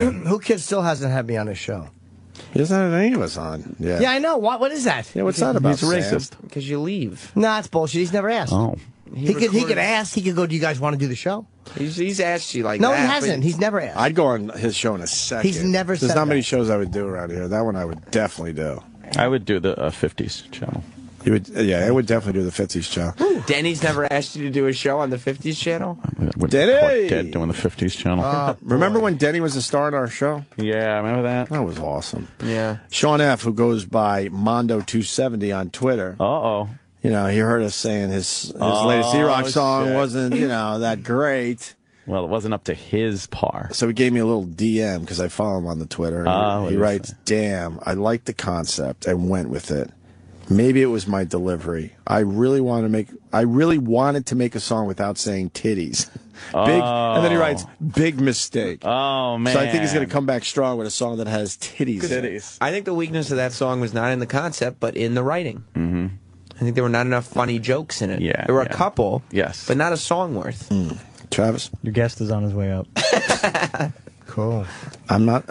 Who kid still hasn't had me on his show? He doesn't have any of us on. Yeah, I know. What is that? Yeah, what's that about? He's racist. Because you leave. Nah, it's bullshit. He's never asked. Oh. He could ask. He could go, do you guys want to do the show? He's asked you like no, that. No, he hasn't. He's never asked. I'd go on his show in a second. He's never said There's not that. many shows I would do around here. That one I would definitely do. I would do the 50s channel. You would, yeah, I would definitely do the 50s channel. Denny's never asked you to do a show on the 50s channel? Denny! Dead doing the 50s channel. Remember when Denny was a star in our show? Yeah, remember that? That was awesome. Yeah. Sean F., who goes by Mondo270 on Twitter. Uh-oh. You know, he heard us saying his latest E-Rock song shit. wasn't, that great. Well, it wasn't up to his par. So he gave me a little DM because I follow him on the Twitter. He writes, "Damn, I like the concept and went with it. Maybe it was my delivery. I really wanted to make a song without saying titties. Big." And then he writes, "Big mistake." Oh, man. So I think he's going to come back strong with a song that has titties. Titties. I think the weakness of that song was not in the concept, but in the writing. Mm-hmm. I think there were not enough funny jokes in it. Yeah, there were a couple. Yes. But not a song worth. Travis? Your guest is on his way up. Cool. I'm not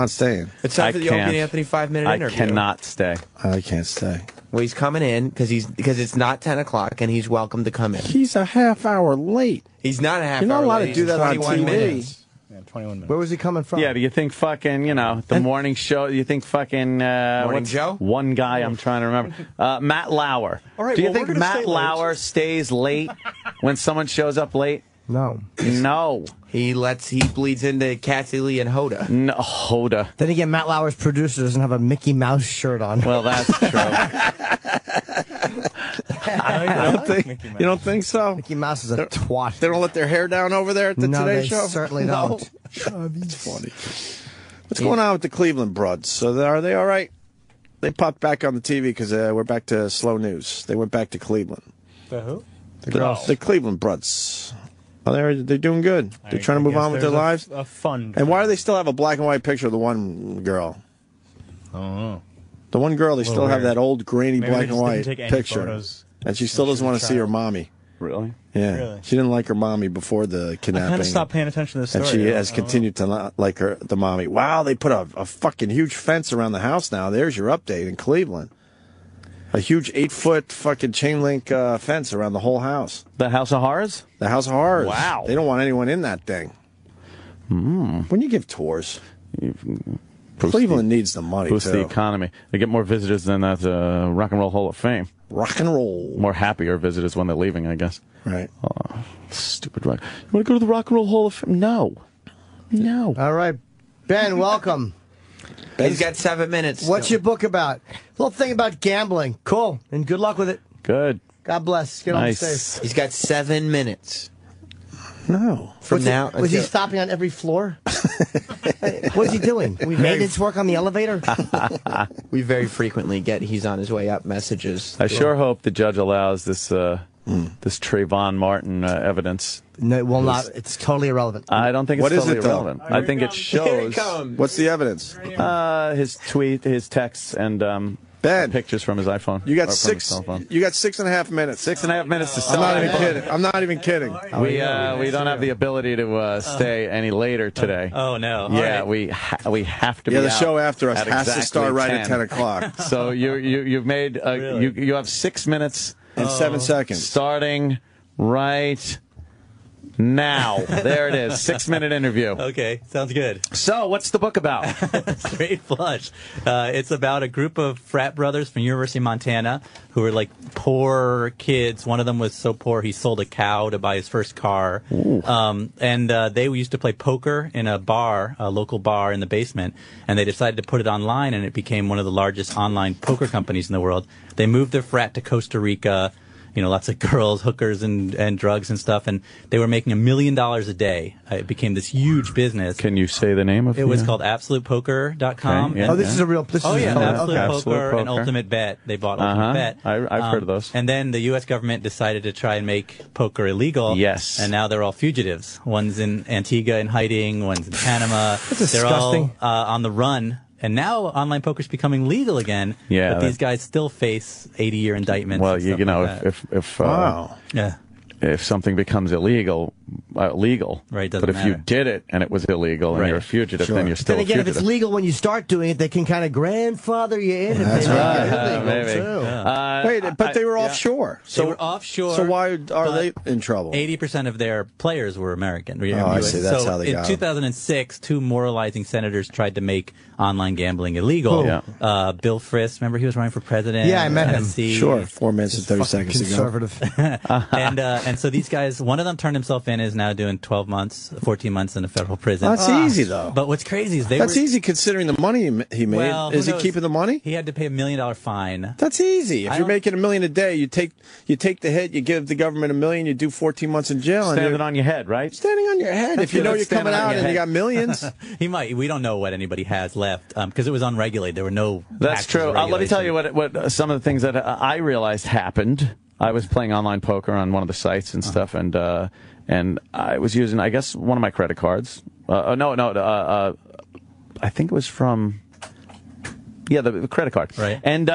staying. It's time for the Opie and Anthony 5-minute interview. I cannot stay. I can't stay. Well, he's coming in because it's not 10 o'clock and he's welcome to come in. He's a half hour late. He's not a half You're not hour allowed late. to do that on 21 TV. minutes. Yeah, 21 minutes. Where was he coming from? Yeah, do you think fucking, the morning show, you think fucking... Morning Joe? One guy I'm trying to remember. Matt Lauer. All right, do you well, think we're gonna Matt stay late. Lauer stays late when someone shows up late? No. No. He bleeds into Kathy Lee and Hoda. No, Hoda. Then again, Matt Lauer's producer doesn't have a Mickey Mouse shirt on. Well, that's true. You don't think so? Mickey Mouse is a twat. They don't let their hair down over there at the No, Today they Show? certainly No. don't. It's funny. What's going on with the Cleveland Bruds? So are they all right? They popped back on the TV because we're back to slow news. They went back to Cleveland. The who? The Cleveland Bruds. Oh, they're doing good. They're trying to move on with their lives. A fund. And why do they still have a black and white picture of the one girl? I don't know. The one girl, they still have that old grainy Maybe black they and just white didn't take any picture. photos. And she still doesn't want to see her mommy. Really? Yeah. Really? She didn't like her mommy before the kidnapping. I kind of stopped paying attention to this story. And she has continued to not like the mommy. Wow, they put a fucking huge fence around the house now. There's your update in Cleveland. A huge 8-foot fucking chain link fence around the whole house. The House of Horrors? The House of Horrors. Wow. They don't want anyone in that thing. When you give tours, Cleveland needs the money, Boost too. the economy. They get more visitors than that Rock and Roll Hall of Fame. Rock and roll. More happier visitors when they're leaving, I guess. Right. Stupid rock. You want to go to the Rock and Roll Hall of Fame? No. No. All right. Ben, welcome. He's got 7 minutes. What's your book about? Little thing about gambling. Cool. And good luck with it. Good. God bless. Get home safe. He's got 7 minutes. No. From now Was he until- stopping on every floor? What's he doing? Maintenance work on the elevator? We very frequently get he's on his way up messages. I sure hope the judge allows this this Trayvon Martin evidence. No, it will not. It's totally irrelevant. I don't think it's What is totally it, though? irrelevant. I think it shows What's the evidence? his tweet, his texts, and Ben, pictures from his iPhone. you got or from his 6. cell phone. You got 6.5 minutes. 6.5 minutes to I'm sell. not even kidding. I'm not even kidding. We don't have the ability to stay any later today. Oh, no. Yeah, All right. we have to. Yeah, be the out show after us at has to exactly start right at 10 o'clock. So you've made Really? you have 6 minutes In 7 seconds. starting right now. There it is. 6-minute interview. Okay, sounds good. So what's the book about? Straight flush. It's about a group of frat brothers from University of Montana who were like poor kids. One of them was so poor he sold a cow to buy his first car. And they used to play poker in a bar, a local bar in the basement. And they decided to put it online, and it became one of the largest online poker companies in the world. They moved their frat to Costa Rica. Lots of girls, hookers, and drugs and stuff, and they were making $1 million a day. It became this huge business. Can you say the name of It was called AbsolutePoker.com. Okay, yeah. Oh, this is a real. This Oh is yeah, a, Absolute Absolute Poker and Poker. Ultimate Bet. They bought Ultimate Bet. I've heard of those. And then the U.S. government decided to try and make poker illegal. Yes. And now they're all fugitives. One's in Antigua in hiding. One's in Panama. That's they're disgusting. all on the run. And now online poker's becoming legal again. Yeah, But these guys still face 80-year indictments. Well, and stuff like that. if Wow. Yeah. if something becomes illegal, legal. Right, doesn't but if you matter. did it and it was illegal and Right. you're a fugitive, Sure. then you're still Then again, a if fugitive. it's legal when you start doing it, they can kind of grandfather you in. That's if they right. make it illegal, Maybe. too. Wait, but they were yeah. offshore. They were offshore. So why are but they in trouble? 80% of their players were American. I see. That's so how they in got 2006, two moralizing senators tried to make online gambling illegal. Who? Yeah. Bill Frist, remember he was running for president? Yeah, I met him. Tennessee. Sure, 4 minutes and 30 Fucking seconds ago. conservative. And so these guys, one of them turned himself in, is now doing 12 months, 14 months in a federal prison. That's easy, though. But what's crazy is they That's were, easy considering the money he made. Well, who Is he knows? keeping the money? He had to pay $1 million fine. That's easy. If I you're don't- making $1 million a day, you take the hit, you give the government $1 million, you do 14 months in jail, and Standing you're on your head, right? standing on your head. If you good. know you're Standing coming on out your and you head. got millions. He might. We don't know what anybody has left because it was unregulated. There were no. That's taxes true. or Let me tell you regulations. what some of the things that I realized happened. I was playing online poker on one of the sites and stuff, and I was using, I guess, one of my credit cards. I think it was from, the credit card. Right. And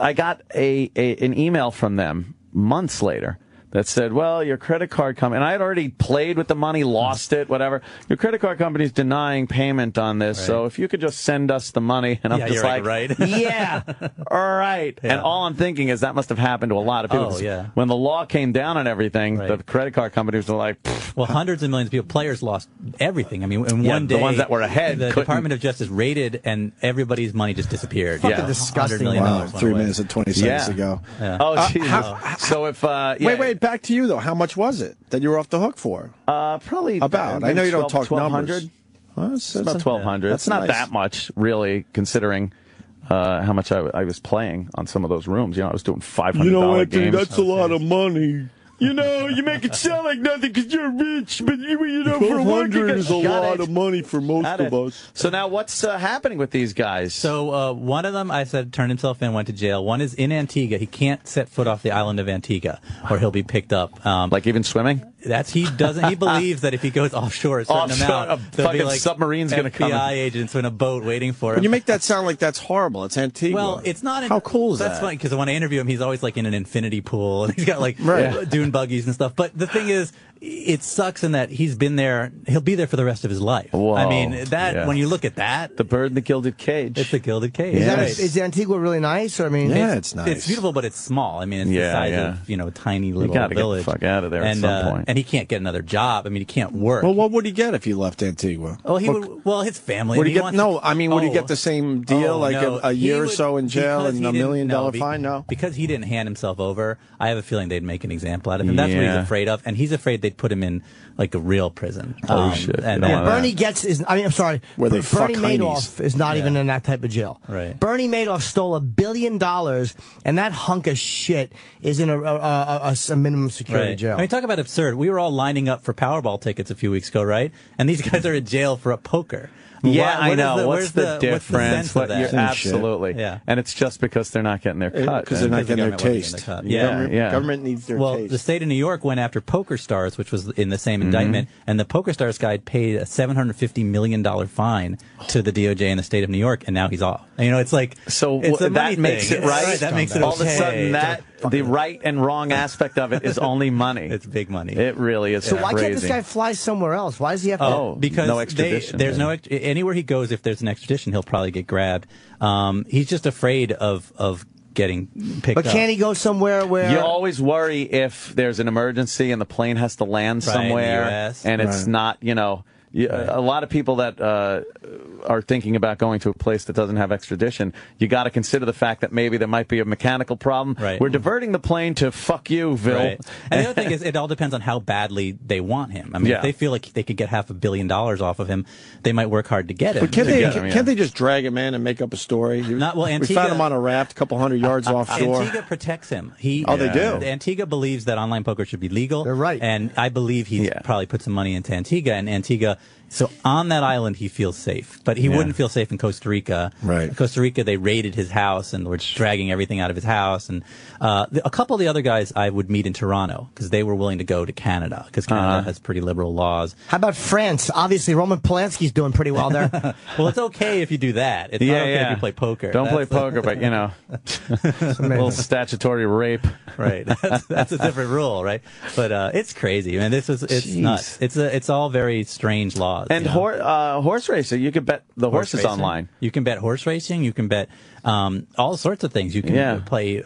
I got an email from them months later that said, well, your credit card company, and I had already played with the money, lost it, whatever. Your credit card company's denying payment on this, Right. so if you could just send us the money. And I'm Yeah, just you're like, right. yeah, all right. Yeah. And all I'm thinking is that must have happened to a lot of people. Oh, 'cause yeah. When the law came down on everything, Right. the credit card companies were like, pfft. Well, hundreds of millions of people, players lost everything. I mean, in Yeah, one the day, ones that were ahead the couldn't- Department of Justice raided, and everybody's money just disappeared. Fucking $100 disgusting. million Wow, went 3 away. minutes and 20 seconds Yeah. ago. Oh, Jesus. So if Wait, back to you though. How much was it that you were off the hook for? probably About. I maybe know you don't 12, talk 1200. numbers. Well, It's about 1,200. That's It's not nice. that much, really, considering how much I was playing on some of those rooms. I was doing $500 games. a lot of money. You make it sound like nothing because you're rich, but for a working is a lot of money for most Got it. So now what's happening with these guys? So one of them, I said, turned himself in, went to jail. One is in Antigua. He can't set foot off the island of Antigua, or he'll be picked up. Like even swimming? He believes that if he goes offshore a certain Offshore, amount, a there'll be fucking like submarine's gonna come FBI in. agents in a boat waiting for him. When you make that sound like that's horrible, it's Antigua. Well, it's not. How cool is That's that? funny because when I interview him, he's always like in an infinity pool and he's got like Right. dune buggies and stuff. But the thing is, it sucks in that he's been there. He'll be there for the rest of his life. Whoa. I mean, that Yeah. when you look at that, The bird in the gilded cage. it's a gilded cage. Yeah. Right. Is Antigua really nice? Or I mean, Yeah, it's nice. It's beautiful, but it's small. I mean, it's the Yeah, size yeah. of a tiny little gotta get the village. fuck out of there at and, some point. And he can't get another job. I mean, he can't work. Well, what would he get if he left Antigua? Well, his family. Would I he mean, get? wants No, to- I mean, would he Oh. get the same deal, Oh, like no. a He year or would- so in jail because and he $1 million didn't- fine? No, because he didn't hand himself over. I have a feeling they'd make an example out of him. That's what he's Yeah. afraid of, and he's afraid they'd put him in like a real prison. Oh, shit. And, You don't Yeah, want that. Bernie gets is. I mean, I'm sorry. Where they Bernie fuck Madoff is not even in that type of jail. Right. Bernie Madoff stole $1 billion, and that hunk of shit is in a minimum security Right. jail. I mean, talk about absurd. We were all lining up for Powerball tickets a few weeks ago, right? And these guys are in jail for a poker. Yeah, Why- I what is know. What's the what's the difference? sense of that? Same shit. Absolutely. Yeah. And it's just because they're not getting their cut. because they're not Because the getting their government wasn't taste. getting their cut. Yeah, yeah. Government needs their Well, taste. the state of New York went after Poker Stars, which was in the same Mm-hmm. indictment, and the Poker Stars guy paid a $750 million fine to the DOJ in the state of New York, and now he's off. And, it's like So it's a money that makes thing. it right. That makes it all of a okay. sudden the right and wrong aspect of it is only money. It's big money. It really is. So why crazy. can't this guy fly somewhere else? Why does he have to? Oh, because no extradition. there's no anywhere he goes. If there's an extradition, he'll probably get grabbed. He's just afraid of getting picked But up. can't he go somewhere where? You always worry if there's an emergency and the plane has to land Right, in the somewhere, US. and it's Right. not, a lot of people that are thinking about going to a place that doesn't have extradition, you got to consider the fact that maybe there might be a mechanical problem. Right. We're diverting the plane to fuck you, Vil. Right. And the other thing is, it all depends on how badly they want him. I mean, Yeah. if they feel like they could get $500 million off of him, they might work hard to get him. But can't they, get him, yeah. can't they just drag him in and make up a story? Not- well, we Antigua- found him on a raft a couple hundred yards offshore. Antigua protects him. They do? Antigua believes that online poker should be legal. They're right. And I believe he Yeah. probably put some money into Antigua, and Antigua So on that island, he feels safe, but he wouldn't feel safe in Costa Rica. Right. In Costa Rica, they raided his house and were dragging everything out of his house. And a couple of the other guys I would meet in Toronto because they were willing to go to Canada because Canada has pretty liberal laws. How about France? Obviously, Roman Polanski's doing pretty well there. Well, it's okay if you do that. It's not okay if you play poker. Don't play poker, but you know, a little statutory rape. Right. That's a different rule, right? But it's crazy, man. It's nuts. It's all very strange laws. And horse racing, you can bet the horses racing. online. You can bet horse racing. You can bet all sorts of things. You can play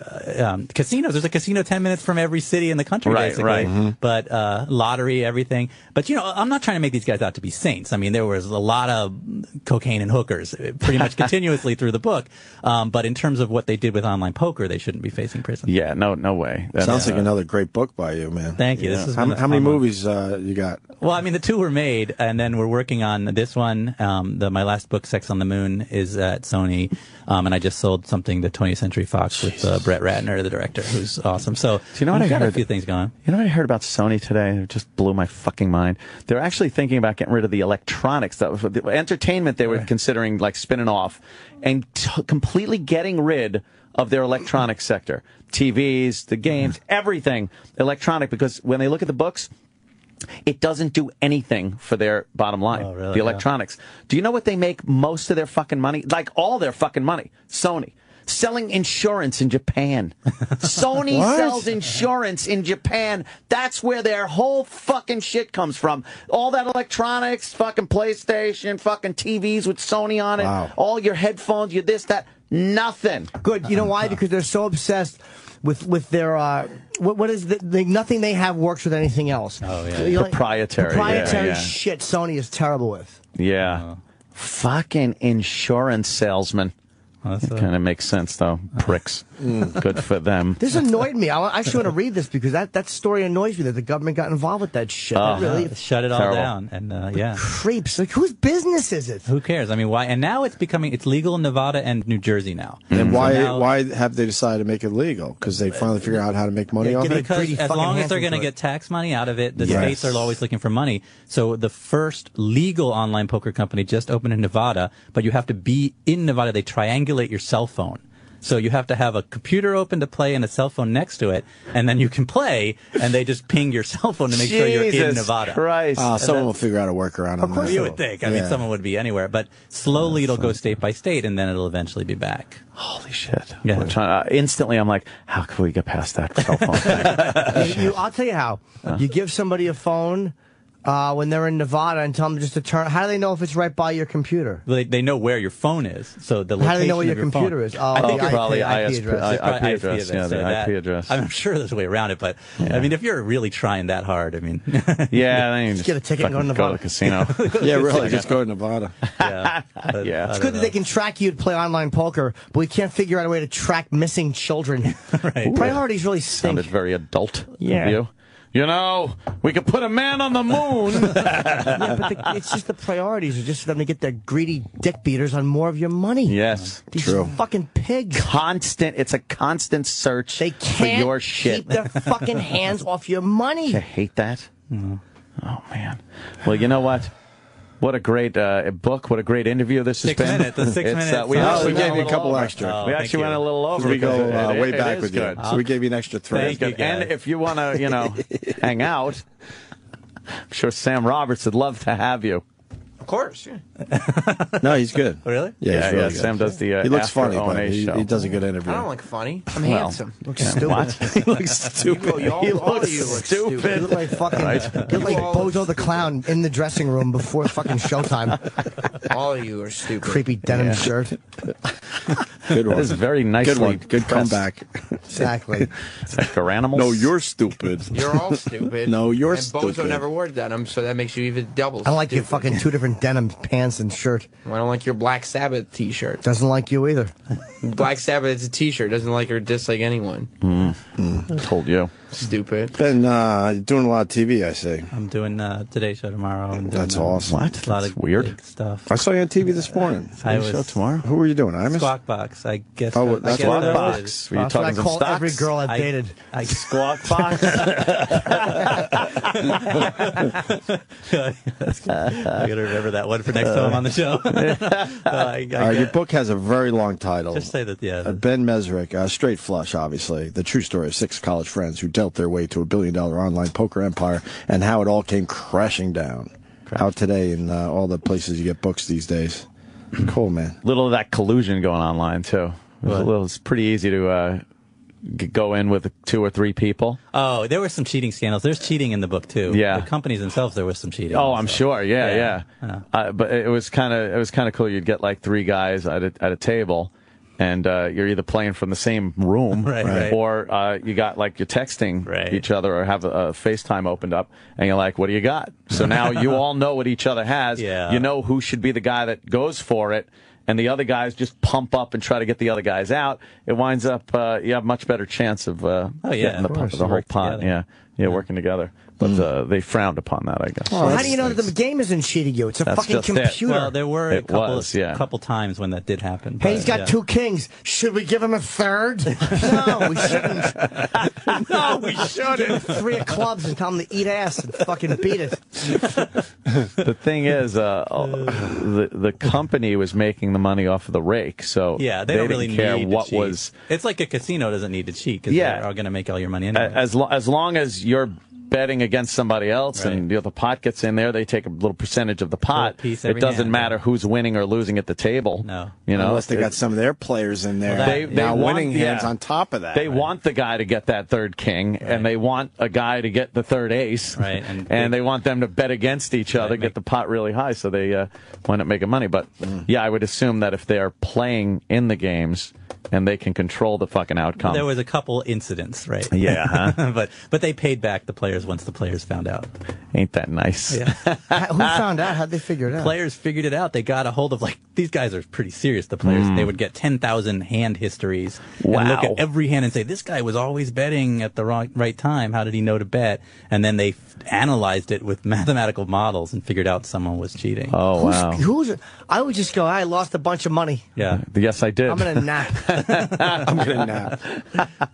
casinos. There's a casino 10 minutes from every city in the country, basically. Right. Mm-hmm. But lottery, everything. But, you know, I'm not trying to make these guys out to be saints. I mean, there was a lot of cocaine and hookers pretty much continuously through the book. But in terms of what they did with online poker, they shouldn't be facing prison. Yeah, no way. Sounds like another great book by you, man. Thank you. This is how many movies you got? Well, I mean, the 2 were made, and then we're working on this one. My last book, Sex on the Moon, is at Sony, and I just sold something to 20th Century Fox with Brett Ratner, the director, who's awesome. So, do you know what I heard? A few things going on. You know what I heard about Sony today? It just blew my fucking mind. They're actually thinking about getting rid of the electronics, the entertainment they were considering like spinning off, and completely getting rid of their electronic sector. TVs, the games, everything electronic, because when they look at the books, it doesn't do anything for their bottom line. Oh, really? The electronics. Do you know what they make most of their fucking money? Like all their fucking money. Sony. Selling insurance in Japan. Sony sells insurance in Japan. That's where their whole fucking shit comes from. All that electronics, fucking PlayStation, fucking TVs with Sony on it, all your headphones, your this, that, nothing. Good. You know why? Because they're so obsessed with their what is nothing they have works with anything else. Oh yeah, proprietary shit. Sony is terrible with. Yeah, fucking insurance salesman. It kind of makes sense, though. Pricks. Good for them. This annoyed me. I actually want to read this because that story annoys me that the government got involved with that shit. Really shut it all down. And creeps. Like, whose business is it? Who cares? I mean, why? And now it's legal in Nevada and New Jersey now. And why have they decided to make it legal? Because they finally figured out how to make money off it? Because as long as they're going to get tax money out of it, the states are always looking for money. So the first legal online poker company just opened in Nevada, but you have to be in Nevada. They triangulate your cell phone. So you have to have a computer open to play and a cell phone next to it, and then you can play, and they just ping your cell phone to make sure you're in Nevada. Christ. Someone will figure out a workaround on that. You would think. I mean, someone would be anywhere. But slowly it'll go state by state, and then it'll eventually be back. Holy shit. Yeah. Instantly, I'm like, how can we get past that cell phone thing? I'll tell you how. You give somebody a phone when they're in Nevada and tell them just to turn. How do they know if it's right by your computer? They know where your phone is. So the location how do they know where your computer phone. is? I think probably IP address. Yeah, the IP address. I'm sure there's a way around it, but I mean, if you're really trying that hard, I mean, then you just get a ticket and go to Nevada. Go to the casino. Yeah, really, just go to Nevada. It's good that they can track you to play online poker, but we can't figure out a way to track missing children. Right. Priorities really stink. Sounded very adult of you. You know, we could put a man on the moon. But it's just the priorities are just for them to get their greedy dick beaters on more of your money. Yes, These true. fucking pigs. It's a constant search They for can't your shit. keep their fucking hands off your money. I hate that. Oh, man. Well, you know what? What a great book. What a great interview this has been. The 6 minutes. We gave you a couple extra. We actually went a little over. So we go way It back is with you. good. So we gave you an extra 3. Thank you, guys. And if you want to, hang out, I'm sure Sam Roberts would love to have you. Of course, yeah. No, he's good. Really? Yeah, he's really good. Sam does the he looks After funny, but O&A show. he does a good interview. I don't look funny. I'm handsome. Looks stupid. What? He looks stupid. All of you look stupid. You look like fucking, you look like Bozo the Clown in the dressing room before fucking showtime. All of you are stupid. Creepy denim shirt. Good one. That is very nicely Good one. Good pressed. comeback. Exactly. It's like for animals. No, you're stupid. You're all stupid. No, you're and stupid. Bozo never wore denim, so that makes you even double. I don't like your stupid. fucking 2 different denim pants and shirt. I don't like your Black Sabbath T-shirt. Doesn't like you either. Black Sabbath is a T-shirt. Doesn't like or dislike anyone. Told you. Stupid. Been doing a lot of TV, I see. I'm doing Today Show tomorrow. And doing, That's awesome. What? A lot That's of weird. big stuff. I saw you on TV this morning. I Show was tomorrow. Who were you doing? Imus? Squawk Box. I guess. Oh, I that's guess Squawk that Box. is- Were you That's what I talking some call stocks? every girl I've dated. I Squawk Box. I gotta remember that one for next time I'm on the show. Your book has a very long title. Just say that, yeah. Ben Mesrick, Straight Flush, obviously. The true story of 6 college friends who dealt their way to $1 billion online poker empire and how it all came crashing down. Out today in all the places you get books these days. Cool, man. Little of that collusion going online too. It's pretty easy to go in with 2 or 3 people. Oh, there were some cheating scandals. There's cheating in the book too. Yeah. The companies themselves, there was some cheating. Oh, also. I'm sure. Yeah. But it was kind of cool. You'd get like 3 guys at a table, and you're either playing from the same room, Right. or you got like you're texting Right. each other, or have a FaceTime opened up, and you're like, "What do you got?" So now you all know what each other has. Yeah. You know who should be the guy that goes for it. And the other guys just pump up and try to get the other guys out. It winds up you have much better chance of getting the whole pot. together. Yeah, working together. But they frowned upon that, I guess. Well, how do you know that the game isn't cheating you? It's a That's fucking just it. computer. Well, there were a It couple, was, yeah. couple times when that did happen. Hey, but, he's got yeah. 2 kings. Should we give him a third? No, we shouldn't. No, we shouldn't. 3 of clubs and tell him to eat ass and fucking beat it. The thing is, the company was making the money off of the rake, so Yeah, they don't really didn't care need what to cheat. was. It's like a casino doesn't need to cheat because Yeah. they're all going to make all your money anyway. As long as you're betting against somebody else, Right. and the pot gets in there, they take a little percentage of the pot. piece It every doesn't hand, matter yeah. who's winning or losing at the table. No. Unless they got some of their players in there. Well, that- now they want- winning hands yeah. on top of that. They want the guy to get that 3rd king, and they want a guy to get the 3rd ace, Right, and they want them to bet against each other, get the pot really high, so they wind up making money. But yeah, I would assume that if they're playing in the games and they can control the fucking outcome. There was a couple incidents, right? Yeah, huh? but they paid back the players once the players found out. Ain't that nice? Yeah. Who found out? How'd they figure it out? Players figured it out. They got a hold of these guys are pretty serious. The players they would get 10,000 hand histories and look Wow. at every hand and say this guy was always betting at the right time. How did he know to bet? And then they analyzed it with mathematical models and figured out someone was cheating. Oh wow. Who's I would just go, I lost a bunch of money. Yeah. Yes, I did. I'm going to nap. I'm going to nap.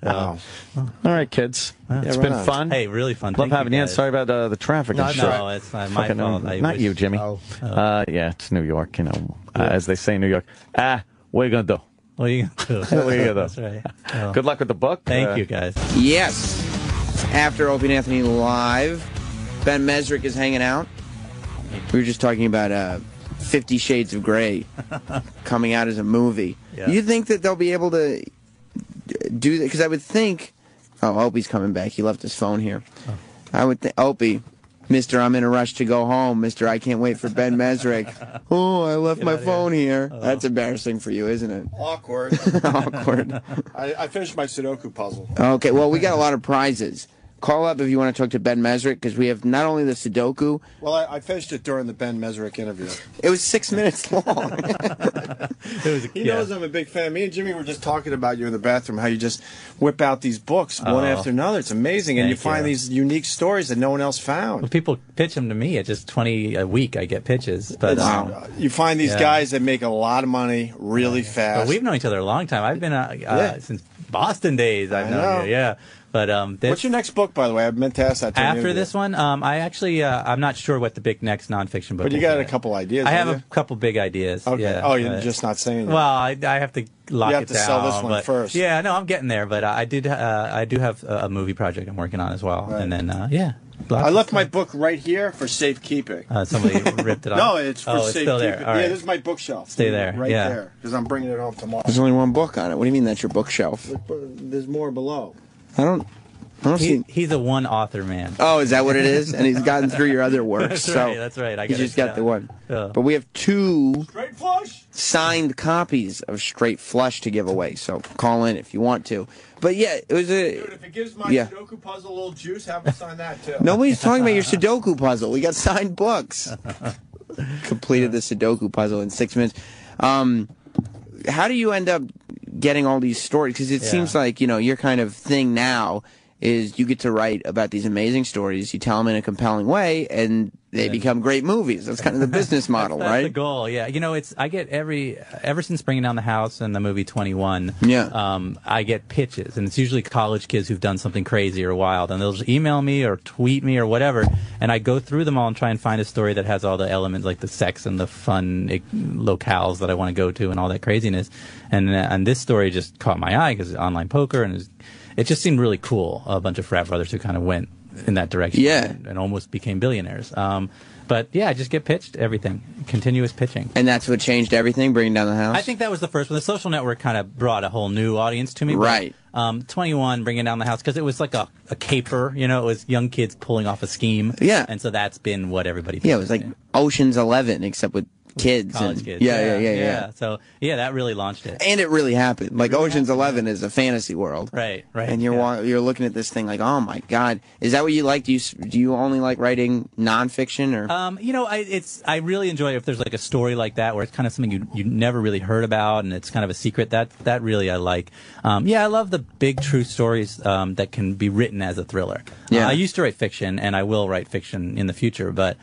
Wow. All right, kids. It's been right on. fun. Hey, really fun. Love Thank having you. And guys. sorry about the traffic. No, and no, shit. No, it's not my Fucking, fault. not you, Jimmy. Oh. Yeah, it's New York. You know, as they say in New York. What are you gonna do? What are you going to do? What are you gonna That's do? right. Well, Good luck with the book. Thank you, guys. Yes. After Opie and Anthony Live, Ben Mesrick is hanging out. We were just talking about 50 Shades of Grey coming out as a movie. Yeah. Do you think that they'll be able to do that? Because I would think... Oh, Opie's coming back. He left his phone here. Oh. I would think... Opie, Mr. I'm in a rush to go home. Mr. I can't wait for Ben Mesrick. Oh, I left my phone here. That's embarrassing for you, isn't it? Awkward. Awkward. I finished my Sudoku puzzle. Okay, well, we got a lot of prizes. Call up if you want to talk to Ben Mesrick, because we have not only the Sudoku. Well, I finished it during the Ben Mesrick interview. It was 6 minutes long. He knows I'm a big fan. Me and Jimmy were just talking about you in the bathroom, how you just whip out these books one after another. It's amazing. And you Thank find you. these unique stories that no one else found. Well, people pitch them to me at just 20 a week. I get pitches, but You find these Yeah. guys that make a lot of money really but fast. we've known each other a long time. I've been since Boston days. I've I known know. you, yeah. But What's your next book, by the way? I meant to ask that. after this one, I actually I'm not sure what the big next nonfiction book. But you is got yet. a couple ideas. I have don't a couple big ideas. Okay. Yeah, Oh, you're but- just not saying it. Well, I have to lock You have it to down. sell this one but- first. Yeah, no, I'm getting there. But I do have a movie project I'm working on as well. Right. And then lots I of left my stuff. book right here for safekeeping. Somebody ripped it off. No, it's for oh, it's safekeeping. still there. All Yeah, right. this is my bookshelf. Stay there, Right yeah. there. Because I'm bringing it home tomorrow. There's only one book on it. What do you mean that's your bookshelf? There's more below. I don't see. He's a one author man. Oh, is that what it is? And he's gotten through your other works. That's so right. That's right. I He gotta just got tell. the one. Yeah. But we have 2 Straight flush. signed copies of Straight Flush to give away. So call in if you want to. But yeah, it was a. Dude, if it gives my Yeah. Sudoku puzzle a little juice, have them sign that too. Nobody's talking about your Sudoku puzzle. We got signed books. Completed the Sudoku puzzle in 6 minutes. How do you end up getting all these stories? Because it Yeah. seems like your kind of thing now is you get to write about these amazing stories. You tell them in a compelling way, and they become great movies. That's kind of the business model, that's right? The goal, yeah. You know, I get ever since Bringing Down the House and the movie 21, I get pitches, and it's usually college kids who've done something crazy or wild, and they'll just email me or tweet me or whatever, and I go through them all and try and find a story that has all the elements, like the sex and the fun locales that I want to go to and all that craziness. And this story just caught my eye because it's online poker, and it just seemed really cool. A bunch of frat brothers who kind of went in that direction and almost became billionaires. But yeah, I just get pitched everything, continuous pitching. And that's what changed everything, Bringing Down the House? I think that was the first one. The Social Network kind of brought a whole new audience to me. Right. But, 21, Bringing Down the House, because it was like a caper, you know, it was young kids pulling off a scheme. Yeah. And so that's been what everybody it was like Ocean's 11, except with kids. College kids. Yeah. So, yeah, that really launched it. And it really happened. Like, Ocean's 11 is a fantasy world. Right. And you're looking at this thing like, oh my God. Is that what you like? Do you only like writing nonfiction or? You know, I really enjoy if there's like a story like that where it's kind of something you never really heard about and it's kind of a secret. That really I like. I love the big true stories that can be written as a thriller. Yeah. I used to write fiction and I will write fiction in the future, but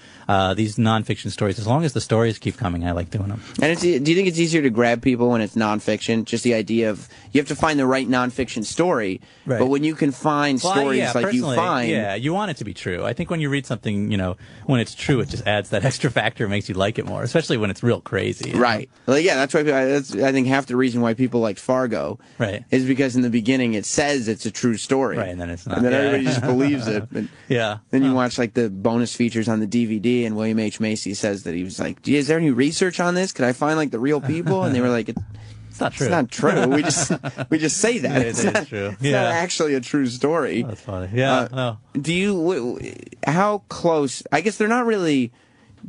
these nonfiction stories, as long as the stories keep coming, I like doing them. And do you think it's easier to grab people when it's nonfiction? Just the idea of you have to find the right nonfiction story, right. But when you can find stories like you find, you want it to be true. I think when you read something, you know, when it's true, it just adds that extra factor, makes you like it more, especially when it's real crazy. Right. Well, yeah, that's why I think half the reason why people like Fargo, right, is because in the beginning it says it's a true story, right, and then it's not, and then everybody just believes it. And then you watch like the bonus features on the DVD, and William H. Macy says that he was like, "Is there any research on this? Could I find like the real people?" And they were like, "It's not true. It's not true. We just say that. It's not true. It's not actually a true story." That's funny. Yeah. Do you? How close? I guess they're not really.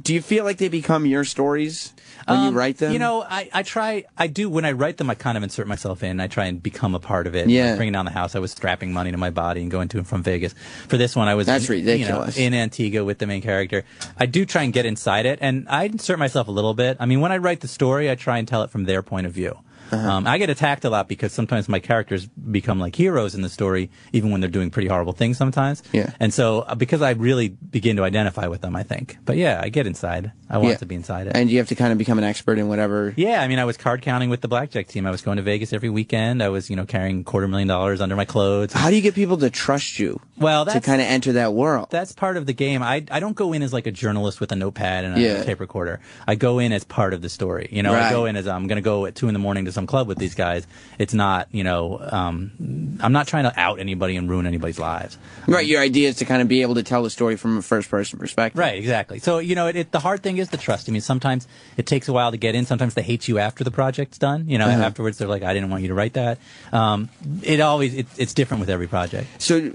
Do you feel like they become your stories when you write them? You know, I do. When I write them, I kind of insert myself in. I try and become a part of it. Yeah. Like Bringing Down the House, I was strapping money to my body and going to and from Vegas. For this one, I was That's ridiculous. In Antigua with the main character. I do try and get inside it, and I insert myself a little bit. I mean, when I write the story, I try and tell it from their point of view. I get attacked a lot because sometimes my characters become like heroes in the story, even when they're doing pretty horrible things sometimes. Yeah. And so, because I really begin to identify with them, I think. But yeah, I get inside. I want to be inside it. And you have to kind of become an expert in whatever. Yeah, I mean, I was card counting with the blackjack team. I was going to Vegas every weekend. I was, carrying $250,000 under my clothes. How do you get people to trust you? Well, to kind of enter that world. That's part of the game. I don't go in as like a journalist with a notepad and a tape recorder. I go in as part of the story. Right. I go in as I'm going to go at 2 a.m. to some club with these guys. It's not, I'm not trying to out anybody and ruin anybody's lives. Right. Your idea is to kind of be able to tell the story from a first-person perspective. Right. Exactly. So, the hard thing is the trust. I mean, sometimes it takes a while to get in. Sometimes they hate you after the project's done. Afterwards they're like, I didn't want you to write that. It's different with every project. So,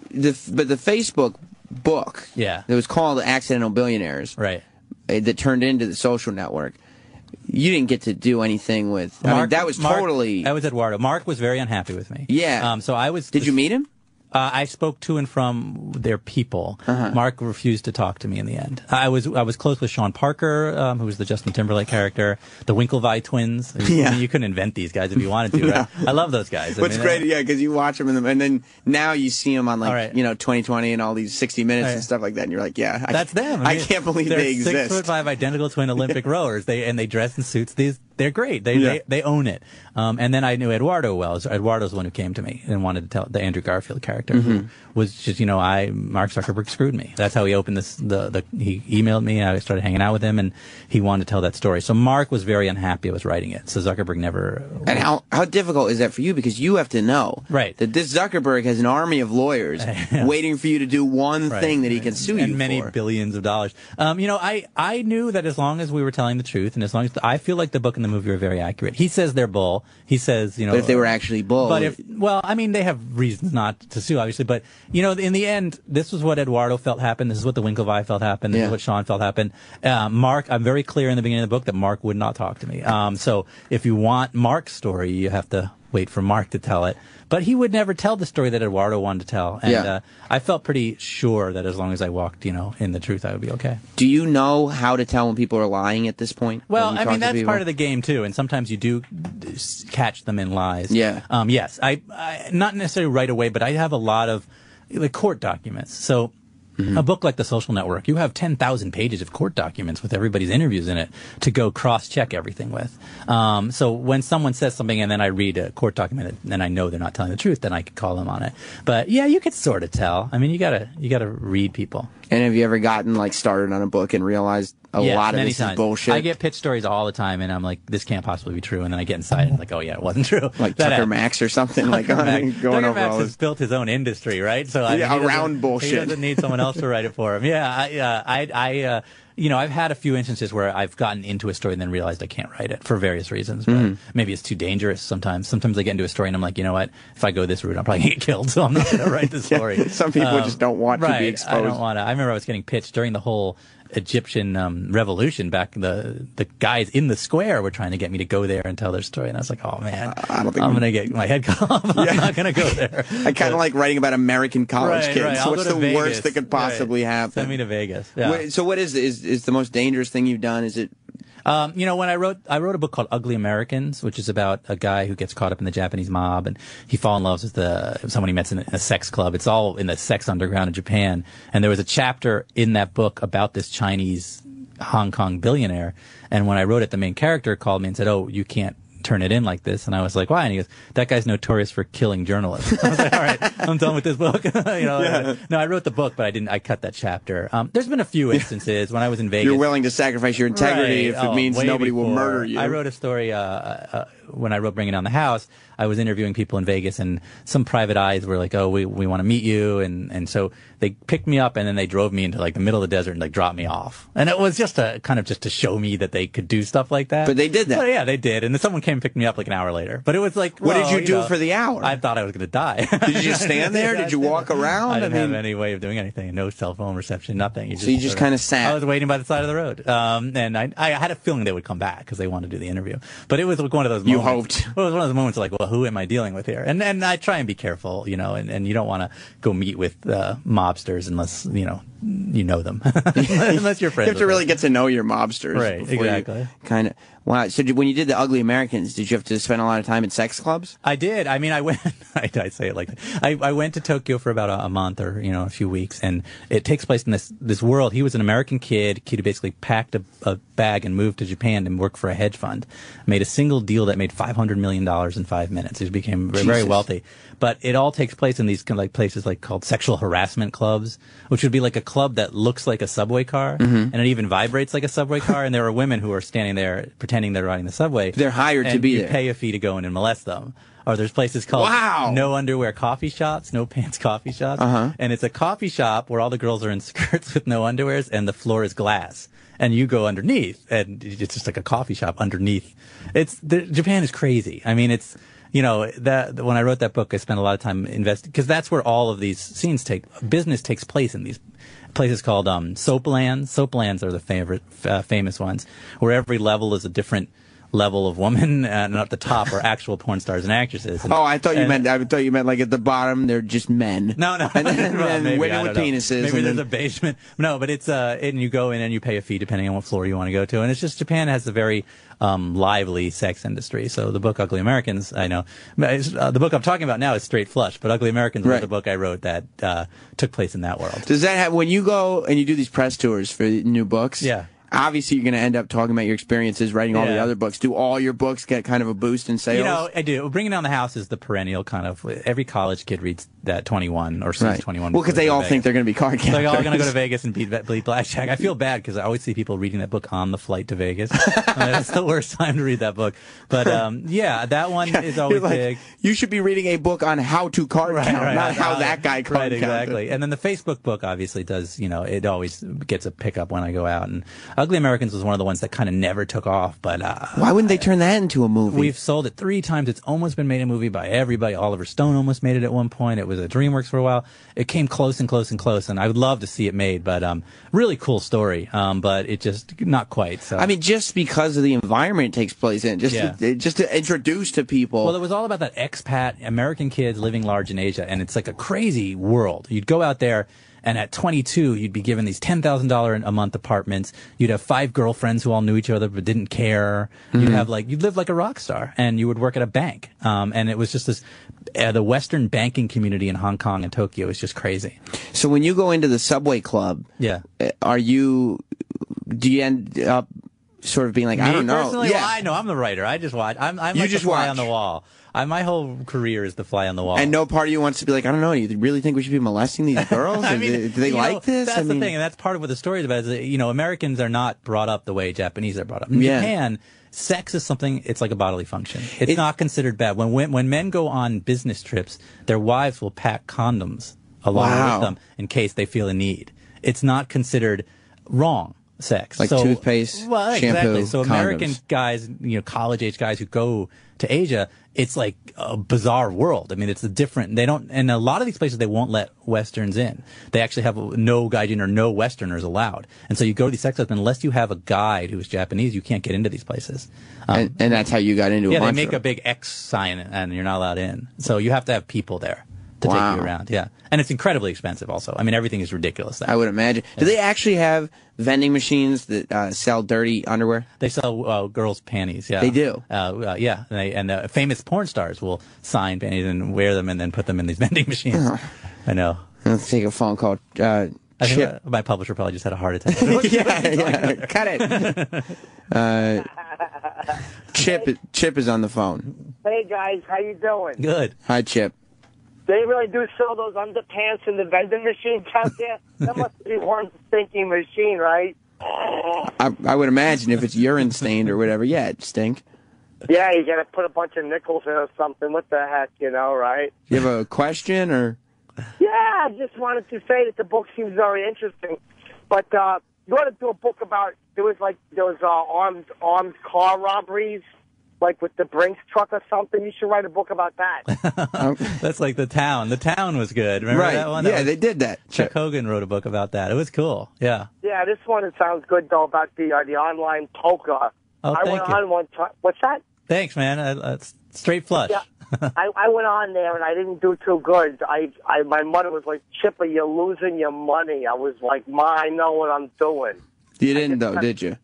but the Facebook book, that was called Accidental Billionaires, right, that turned into the Social Network. You didn't get to do anything with. Mark, that was totally. That was Eduardo. Mark was very unhappy with me. Yeah. So I was. Did you meet him? I spoke to and from their people. Mark refused to talk to me in the end. I was close with Sean Parker, who was the Justin Timberlake character, the Winklevi twins. I mean, you couldn't invent these guys if you wanted to. Right? I love those guys. What's great, because you watch them and then now you see them on 2020 and all these 60 Minutes and stuff like that, and you're like, that's them. I can't believe they exist. 6'5" identical twin Olympic rowers. They dress in suits. They're great. They own it. And then I knew Eduardo well. So Eduardo's the one who came to me and wanted to tell the Andrew Garfield character, who was just, Mark Zuckerberg screwed me. That's how he opened this. He emailed me. I started hanging out with him, and he wanted to tell that story. So Mark was very unhappy I was writing it. So Zuckerberg never. And how difficult is that for you? Because you have to know that this Zuckerberg has an army of lawyers waiting for you to do one thing that he can sue you for. And many billions of dollars. I knew that as long as we were telling the truth, and as long as I feel like the book and the movie are very accurate. He says they're bull. He says, But if they were actually bull. But they have reasons not to sue, obviously. But, in the end, this was what Eduardo felt happened. This is what the Winklevi felt happened. This is what Sean felt happened. Mark, I'm very clear in the beginning of the book that Mark would not talk to me. So if you want Mark's story, you have to wait for Mark to tell it. But he would never tell the story that Eduardo wanted to tell. And I felt pretty sure that as long as I walked, in the truth, I would be okay. Do you know how to tell when people are lying at this point? Well, that's part of the game, too. And sometimes you do catch them in lies. Yeah. Yes. I not necessarily right away, but I have a lot of the court documents. So a book like The Social Network, you have 10,000 pages of court documents with everybody's interviews in it to go cross-check everything with. So when someone says something and then I read a court document and I know they're not telling the truth, then I could call them on it. But yeah, you could sort of tell. I mean, you gotta read people. And have you ever gotten like started on a book and realized a lot of this is bullshit? I get pitch stories all the time, and I'm like, this can't possibly be true. And then I get inside and like, oh yeah, it wasn't true. Like Tucker Max or something. Like going Tucker over Max all has this. built his own industry, right? So around bullshit. He doesn't need someone else to write it for him. Yeah, you know, I've had a few instances where I've gotten into a story and then realized I can't write it for various reasons. But maybe it's too dangerous sometimes. Sometimes I get into a story and I'm like, you know what? If I go this route, I'm probably going to get killed, so I'm not going to write the story. Some people just don't want to be exposed. I don't want to. I remember I was getting pitched during the whole Egyptian revolution back. The guys in the square were trying to get me to go there and tell their story, and I was like, oh man, I'm going to get my head cut off. I'm not going to go there. I kind of like writing about American college kids. Right. So what's the worst that could possibly happen? Send me to Vegas. Yeah. So what is the most dangerous thing you've done? Is it? You know, when I wrote a book called Ugly Americans, which is about a guy who gets caught up in the Japanese mob and he falls in love with someone he met in a sex club. It's all in the sex underground in Japan. And there was a chapter in that book about this Chinese Hong Kong billionaire. And when I wrote it, the main character called me and said, oh, you can't turn it in like this. And I was like, why? And he goes, that guy's notorious for killing journalists. I was like, all right, I'm done with this book. No, I wrote the book, but I cut that chapter. There's been a few instances when I was in Vegas. You're willing to sacrifice your integrity if it means nobody will murder you. I wrote a story, when I wrote Bringing Down the House. I was interviewing people in Vegas, and some private eyes were like, oh, we want to meet you. And so they picked me up, and then they drove me into like the middle of the desert and like dropped me off. And it was just to show me that they could do stuff like that. But they did that. But yeah, they did. And then someone came and picked me up like an hour later. But it was like, what did you do for the hour? I thought I was going to die. Did you just stand there? Did you walk around? I didn't have any way of doing anything. No cell phone reception, nothing. You just kind of sat. I was waiting by the side of the road. And I had a feeling they would come back because they wanted to do the interview. But it was like one of those moments. You hoped. It was one of those moments like, well, who am I dealing with here? And I try and be careful, you know, and you don't want to go meet with mobsters unless, you know them. Unless you're friends. You have to really get to know your mobsters. Right, exactly. Kind of. Wow. So when you did the Ugly Americans, did you have to spend a lot of time in sex clubs? I did. I mean, I went, I say it like that. I went to Tokyo for about a month or, a few weeks, and it takes place in this world. He was an American kid. He basically packed a bag and moved to Japan and worked for a hedge fund. Made a single deal that made $500 million in 5 minutes. He became very wealthy. But it all takes place in these kind of like places like called sexual harassment clubs, which would be like a club that looks like a subway car, and it even vibrates like a subway car. And there are women who are standing there pretending they're riding the subway. They're hired to be there. You pay a fee to go in and molest them. Or there's places called No Underwear Coffee Shops, No Pants Coffee Shops. And it's a coffee shop where all the girls are in skirts with no underwears and the floor is glass. And you go underneath, and it's just like a coffee shop underneath. Japan is crazy. I mean, it's, when I wrote that book, I spent a lot of time investing, because that's where all of these scenes business takes place in these places called soaplands. Soaplands are the famous ones, where every level is a different level of woman, and at the top are actual porn stars and actresses. I thought you meant like at the bottom they're just men. No. And then maybe, women with penises. Maybe there's a basement. No, but it's and you go in and you pay a fee depending on what floor you want to go to. And it's just Japan has a very lively sex industry. So the book Ugly Americans, I know, the book I'm talking about now is Straight Flush, but Ugly Americans was the book I wrote that took place in that world. Does that have, when you go and you do these press tours for new books? Yeah. Obviously, you're going to end up talking about your experiences writing all the other books. Do all your books get kind of a boost in sales? I do. Bringing Down the House is the perennial kind of, every college kid reads that 21 or sees 21. Well, because they all think they're going to be card characters. They're all going to go to Vegas and beat blackjack. I feel bad because I always see people reading that book on the flight to Vegas. It's the worst time to read that book. But that one is always big. You should be reading a book on how to card count, not how that guy card counted. Exactly. And then the Facebook book obviously does, it always gets a pickup when I go out. And Ugly Americans was one of the ones that kind of never took off. But why wouldn't they turn that into a movie? We've sold it 3 times. It's almost been made a movie by everybody. Oliver Stone almost made it at one point. It was at DreamWorks for a while. It came close and close and close, and I would love to see it made. But really cool story. But it just not quite. So I mean, just because of the environment it takes place in, just to introduce to people. Well, it was all about that expat American kids living large in Asia, and it's like a crazy world. You'd go out there, And at 22, you'd be given these $10,000 a month apartments. You'd have 5 girlfriends who all knew each other but didn't care. You'd have you'd live like a rock star, and you would work at a bank. And it was just this, the Western banking community in Hong Kong and Tokyo is just crazy. So when you go into the Subway Club, do you end up sort of being like, I don't know? Personally, well, I know I'm the writer. I just watch. I'm like the fly on the wall. My whole career is the fly on the wall. And no part of you wants to be like, I don't know, do you really think we should be molesting these girls? I mean, do they like this? That's the thing, and that's part of what the story is about. Is that, Americans are not brought up the way Japanese are brought up. In Japan, sex is something, it's like a bodily function. It's not considered bad. When men go on business trips, their wives will pack condoms along with them in case they feel a need. It's not considered wrong. Sex, like toothpaste, shampoo, exactly. So condoms. American guys, college-age guys who go to Asia, it's like a bizarre world. I mean, it's and a lot of these places they won't let Westerns in. They actually have no gaijin or no Westerners allowed. And so you go to these sex clubs, unless you have a guide who is Japanese, you can't get into these places. And that's how you got into it. Yeah, they make a big X sign and you're not allowed in. So you have to have people there to take you around. Yeah. And it's incredibly expensive also. I mean, everything is ridiculous there. I would imagine. Do they actually have vending machines that sell dirty underwear? They sell girls' panties, yeah. They do? Yeah. And famous porn stars will sign panties and wear them and then put them in these vending machines. I know. Let's take a phone call. I think my publisher probably just had a heart attack. yeah. Cut it. Chip is on the phone. Hey, guys. How you doing? Good. Hi, Chip. They really do sell those underpants in the vending machines out there? That must be one stinking machine, right? I would imagine if it's urine stained or whatever, it'd stink. Yeah, you got to put a bunch of nickels in or something. What the heck, right? You have a question or? Yeah, I just wanted to say that the book seems very interesting. But you ought to do a book about, there was armed car robberies, like with the Brinks truck or something. You should write a book about that. That's like The Town. The Town was good. Remember that one? Yeah, they did that. Chuck Hogan wrote a book about that. It was cool. Yeah. Yeah, this one it sounds good though about the online poker. Oh, I went on one time. What's that? Thanks, man. Straight flush. Yeah. I went on there and I didn't do too good. My mother was like, Chipper, you're losing your money. I was like, Ma, I know what I'm doing. You didn't though, did you?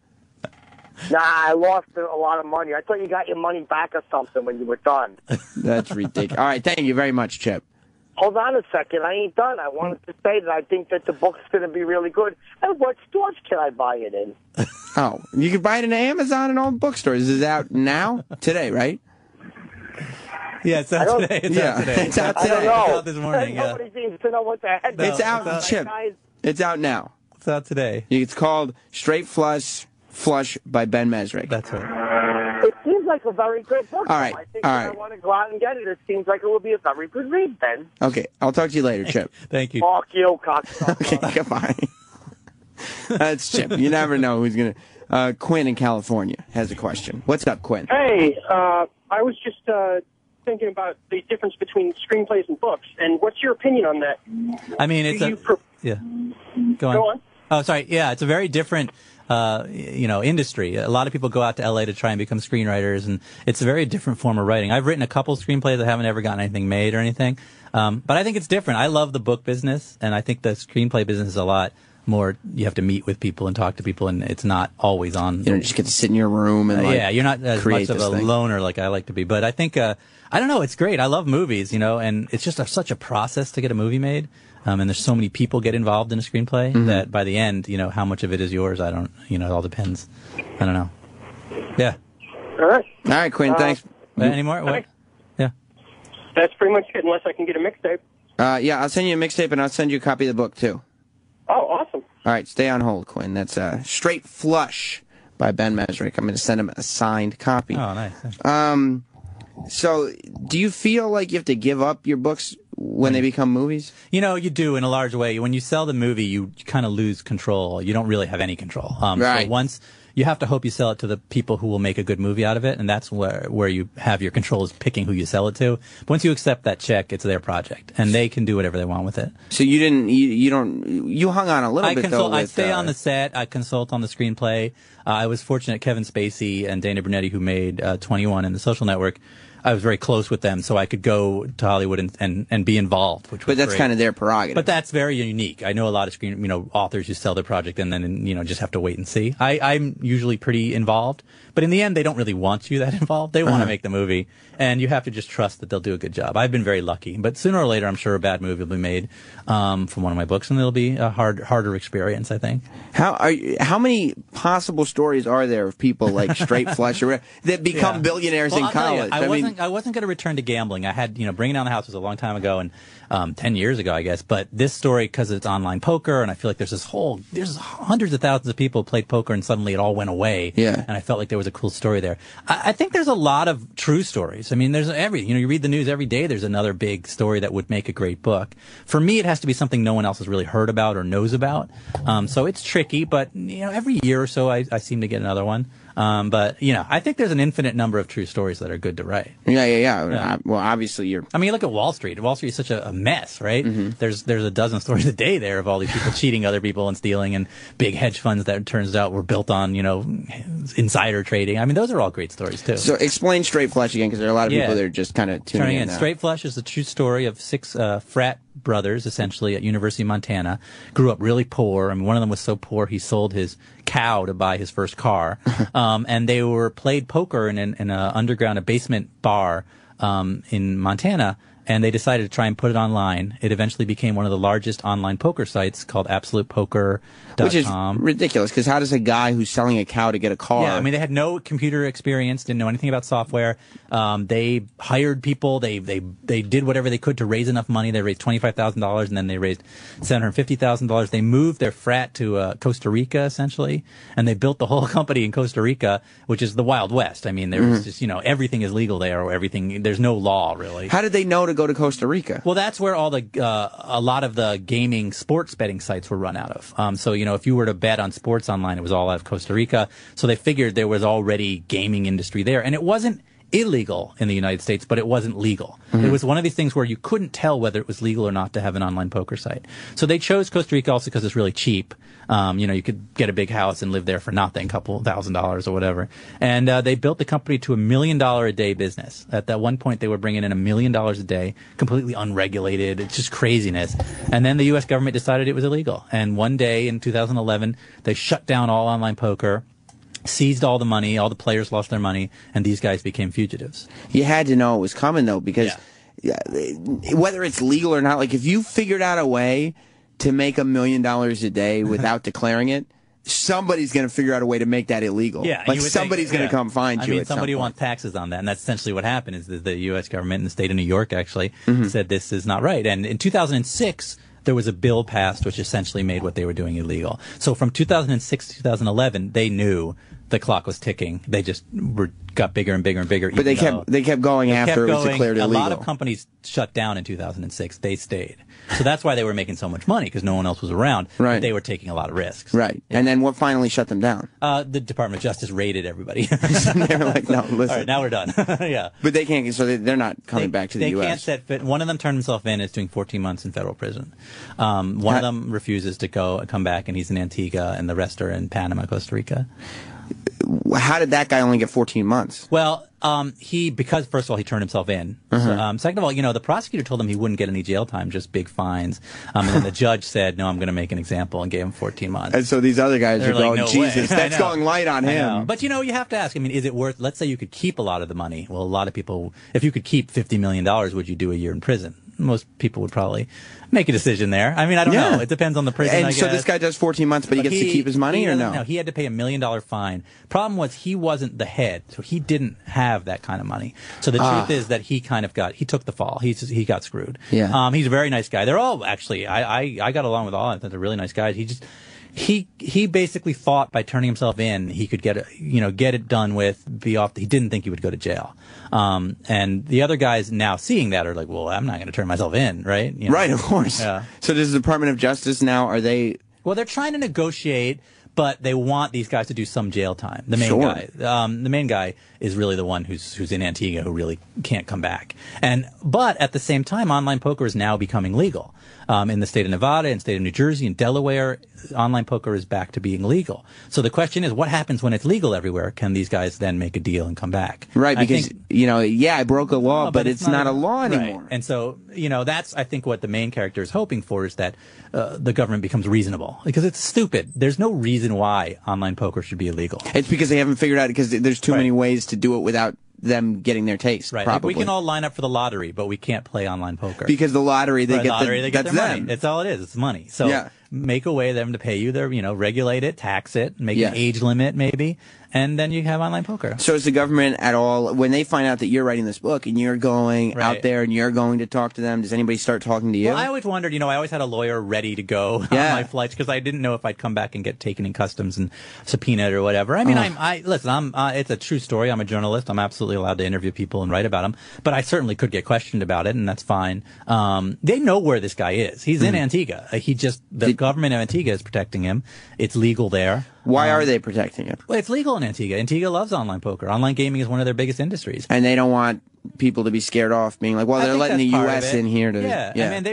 Nah, I lost a lot of money. I thought you got your money back or something when you were done. That's ridiculous. All right, thank you very much, Chip. Hold on a second. I ain't done. I wanted to say that I think that the book's going to be really good. And what stores can I buy it in? Oh, you can buy it in Amazon and all bookstores. Is it out now? Today, right? Yeah, it's out today. It's out today. It's out today. I don't know. It's out this morning. Nobody seems to know what the heck. It's out, Chip. It's out now. It's out today. It's called Straight Flush by Ben Mesrick. That's right. It seems like a very good book. All right. I think I want to go out and get it. It seems like it will be a very good read, Ben. Okay. I'll talk to you later, Chip. Thank you. Fuck you, cocksucker. Okay, goodbye. That's Chip. You never know who's going to... Quinn in California has a question. What's up, Quinn? Hey, I was just thinking about the difference between screenplays and books, and what's your opinion on that? I mean, it's yeah. Go on. Oh, sorry. Yeah, it's a very different... industry. A lot of people go out to LA to try and become screenwriters, and it's a very different form of writing. I've written a couple screenplays that haven't ever gotten anything made or anything, but I think it's different. I love the book business, and I think the screenplay business is a lot more. You have to meet with people and talk to people, and it's not always on. You don't just get to sit in your room and you're not as much of a loner like I like to be. But I think I don't know. It's great. I love movies, and it's just such a process to get a movie made. And there's so many people get involved in a screenplay that by the end, how much of it is yours, I don't, it all depends. I don't know. Yeah. All right. All right, Quinn, thanks. Any more? What? Yeah. That's pretty much it, unless I can get a mixtape. Yeah, I'll send you a mixtape, and I'll send you a copy of the book, too. Oh, awesome. All right, stay on hold, Quinn. That's Straight Flush by Ben Mesrick. I'm going to send him a signed copy. Oh, nice. So, do you feel like you have to give up your books when they become movies? You do in a large way. When you sell the movie, you kind of lose control. You don't really have any control. Right. So once you have to hope you sell it to the people who will make a good movie out of it, and that's where you have your control, is picking who you sell it to. But once you accept that check, it's their project, and they can do whatever they want with it. So you hung on a little bit though. I stay on the set. I consult on the screenplay. I was fortunate Kevin Spacey and Dana Brunetti, who made 21 and The Social Network, I was very close with them, so I could go to Hollywood and be involved. But that's kind of their prerogative. But that's very unique. I know a lot of authors who sell their project and then just have to wait and see. I'm usually pretty involved, but in the end, they don't really want you that involved. They want to make the movie, and you have to just trust that they'll do a good job. I've been very lucky, but sooner or later, I'm sure a bad movie will be made from one of my books, and it'll be a harder experience, I think. How many possible stories are there of people like Straight Flush that become billionaires in college? I wasn't going to return to gambling. I had, Bringing Down the House was a long time ago, and 10 years ago, I guess. But this story, because it's online poker, and I feel like there's hundreds of thousands of people who played poker, and suddenly it all went away. Yeah. And I felt like there was a cool story there. I think there's a lot of true stories. I mean, there's you read the news every day, there's another big story that would make a great book. For me, it has to be something no one else has really heard about or knows about. So it's tricky, but, every year or so I seem to get another one. But I think there's an infinite number of true stories that are good to write. Yeah. Well, obviously you look at Wall Street. Wall Street is such a mess, right? Mm-hmm. There's a dozen stories a day there of all these people cheating other people and stealing, and big hedge funds that it turns out were built on, insider trading. I mean, those are all great stories too. So explain Straight Flush again, because there are a lot of people that are just kind of tuning in now. Straight Flush is the true story of 6 frat brothers, essentially, at University of Montana. Grew up really poor. I mean, one of them was so poor he sold his cow to buy his first car. And they played poker in a basement bar in Montana. And they decided to try and put it online. It eventually became one of the largest online poker sites, called AbsolutePoker.com. Which is ridiculous, because how does a guy who's selling a cow to get a car? Yeah, I mean, they had no computer experience, didn't know anything about software. They hired people. They did whatever they could to raise enough money. They raised $25,000, and then they raised $750,000. They moved their frat to Costa Rica, essentially, and they built the whole company in Costa Rica, which is the Wild West. I mean, there's just, everything is legal there, or there's no law, really. How did they know to go to Costa Rica? Well, that's where all a lot of the gaming sports betting sites were run out of. So, if you were to bet on sports online, it was all out of Costa Rica. So they figured there was already gaming industry there, and it wasn't illegal in the United States, but it wasn't legal. Mm-hmm. It was one of these things where you couldn't tell whether it was legal or not to have an online poker site. So they chose Costa Rica also because it's really cheap. You could get a big house and live there for nothing, $2,000 or whatever. And they built the company to $1 million a day business. At that one point, they were bringing in $1 million a day, completely unregulated. It's just craziness. And then the U.S. government decided it was illegal. And one day in 2011, they shut down all online poker, seized all the money, all the players lost their money, and these guys became fugitives. You had to know it was coming, though, because whether it's legal or not, like if you figured out a way to make $1 million a day without declaring it, somebody's going to figure out a way to make that illegal. Yeah, like somebody's going to come find you. I mean, somebody wants taxes on that, and that's essentially what happened. Is the U.S. government and the state of New York actually said this is not right. And in 2006, there was a bill passed which essentially made what they were doing illegal. So from 2006 to 2011, they knew the clock was ticking. They just got bigger and bigger and bigger. But they kept going after it was declared illegal. A lot of companies shut down in 2006. They stayed. So that's why they were making so much money, because no one else was around. Right. But they were taking a lot of risks. Right. Yeah. And then what finally shut them down? The Department of Justice raided everybody. They were like, no, listen. All right, now we're done. Yeah. But they can't, so they're not coming back to the U.S. They can't set fit. One of them turned himself in, is doing 14 months in federal prison. One of them refuses to come back, and he's in Antigua, and the rest are in Panama, Costa Rica. How did that guy only get 14 months? Well, because first of all, he turned himself in. So, second of all, the prosecutor told him he wouldn't get any jail time, just big fines. And then the judge said, no, I'm going to make an example, and gave him 14 months. And so these other guys are going, no Jesus, that's going light on him. But, you have to ask, I mean, is it worth, let's say you could keep a lot of the money. Well, a lot of people, if you could keep $50 million, would you do a year in prison? Most people would probably make a decision there. I mean, I don't know. It depends on the prison, And I so guess. this guy does 14 months, but he gets to keep his money, or no? No, he had to pay $1 million fine. Problem was, he wasn't the head, so he didn't have that kind of money. So the truth is that he took the fall. He got screwed. Yeah. He's a very nice guy. They're all, actually, I got along with all of them. They're really nice guys. He basically thought by turning himself in, he could get it done with, be off. He didn't think he would go to jail. And the other guys now seeing that are like, well, I'm not going to turn myself in, right? Right, of course. Yeah. So does the Department of Justice now, are they... Well, they're trying to negotiate, but they want these guys to do some jail time. The main guy is really the one who's in Antigua who really can't come back. But at the same time, online poker is now becoming legal. In the state of Nevada, in the state of New Jersey, and Delaware, online poker is back to being legal. So the question is, what happens when it's legal everywhere? Can these guys then make a deal and come back? Right, because, I broke a law, but it's not a law anymore. Right. And so, that's, I think, what the main character is hoping for is that the government becomes reasonable. Because it's stupid. There's no reason why online poker should be illegal. It's because they haven't figured out, because there's too many ways to do it without them getting their taste. Right. Probably. We can all line up for the lottery, but we can't play online poker. Because the lottery, they get their money. That's all it is. It's money. So make a way for them to pay you their, regulate it, tax it, make an age limit maybe, and then you have online poker. So is the government at all, when they find out that you're writing this book and you're going out there and you're going to talk to them, does anybody start talking to you? Well, I always wondered, I always had a lawyer ready to go on my flights because I didn't know if I'd come back and get taken in customs and subpoenaed or whatever. I mean, listen, it's a true story. I'm a journalist. I'm absolutely allowed to interview people and write about them, but I certainly could get questioned about it, and that's fine. They know where this guy is. He's in Antigua. The government of Antigua is protecting him. It's legal there. Why are they protecting him? Well, it's legal in Antigua. Antigua loves online poker. Online gaming is one of their biggest industries. And they don't want people to be scared off being like, well, they're letting the U.S. in here to... Yeah. I mean,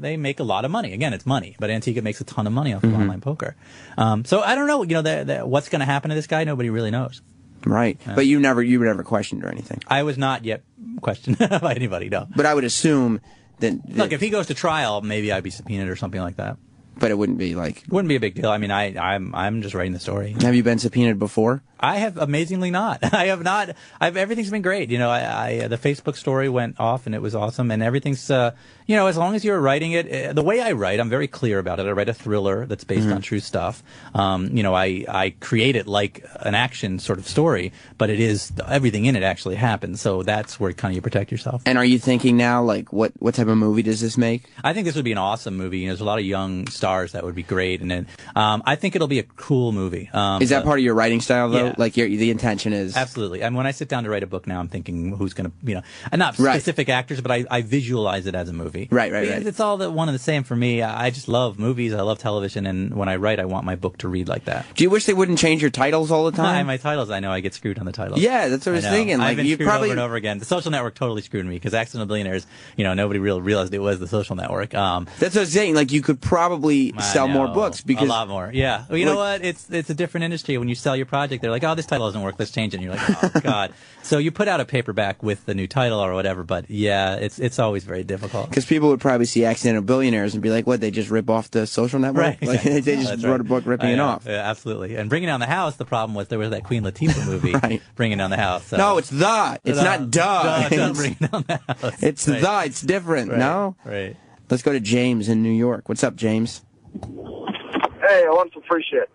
they make a lot of money. Again, it's money. But Antigua makes a ton of money off of online poker. So I don't know, what's going to happen to this guy? Nobody really knows. Right. But you were never questioned or anything. I was not yet questioned by anybody, no. But I would assume that... Look, if he goes to trial, maybe I'd be subpoenaed or something like that. But it wouldn't be like... Wouldn't be a big deal. I mean, I'm just writing the story. Have you been subpoenaed before? I have amazingly not. I have not. Everything's been great. The Facebook story went off and it was awesome, and everything's, as long as you're writing it, the way I write, I'm very clear about it. I write a thriller that's based on true stuff. I create it like an action sort of story, but it is, everything in it actually happens. So that's where kind of you protect yourself. And are you thinking now, like, what type of movie does this make? I think this would be an awesome movie. There's a lot of young stars that would be great, and then, I think it'll be a cool movie. Is that part of your writing style, though? Yeah. Like the intention is... Absolutely. And when I sit down to write a book now, I'm thinking who's going to, and not specific actors, but I visualize it as a movie. Right. It's all one and the same for me. I just love movies. I love television. And when I write, I want my book to read like that. Do you wish they wouldn't change your titles all the time? My titles, I know I get screwed on the titles. Yeah, that's what I was thinking. I've been screwed over and over again. The Social Network totally screwed me because Accidental Billionaires, nobody really realized it was the Social Network. That's what I was saying. Like, you could probably sell more books because... A lot more, yeah. Well, you know what? It's a different industry. When you sell your project, they're like, oh, this title doesn't work. Let's change it. And you're like, oh, God. So you put out a paperback with the new title or whatever, but yeah, it's always very difficult. Because people would probably see Accidental Billionaires and be like, what, they just rip off the Social Network? Right. Like, they just wrote a book ripping it off. Yeah, absolutely. And Bringing Down the House, the problem was there was that Queen Latifah movie, Bringing Down the House. So. No, it's the. It's not duh. It's not Bringing Down the House. It's the. It's different. Right. No? Right. Let's go to James in New York. What's up, James? Hey, I want some free shit.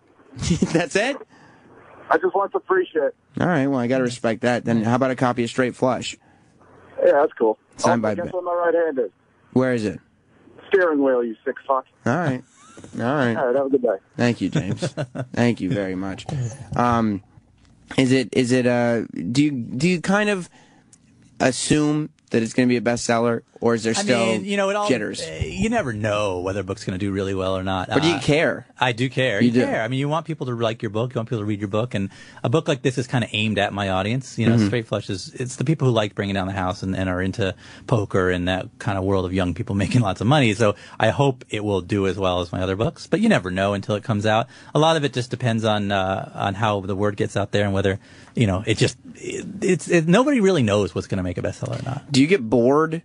That's it? I just want some free shit. All right, well, I got to respect that. Then how about a copy of Straight Flush? Yeah, that's cool. Signed by... Guess what my right hand is? Where is it? Steering wheel, you sick fuck. All right. All right. All right, have a good day. Thank you, James. Thank you very much. Do you kind of assume that it's going to be a bestseller, or is there still jitters? You never know whether a book's going to do really well or not. But do you care? I do care. You care. I mean, you want people to like your book. You want people to read your book. And a book like this is kind of aimed at my audience. Straight Flush it's the people who like Bringing Down the House and are into poker and that kind of world of young people making lots of money. So I hope it will do as well as my other books. But you never know until it comes out. A lot of it just depends on how the word gets out there and whether, nobody really knows what's going to make a bestseller or not. Do you get bored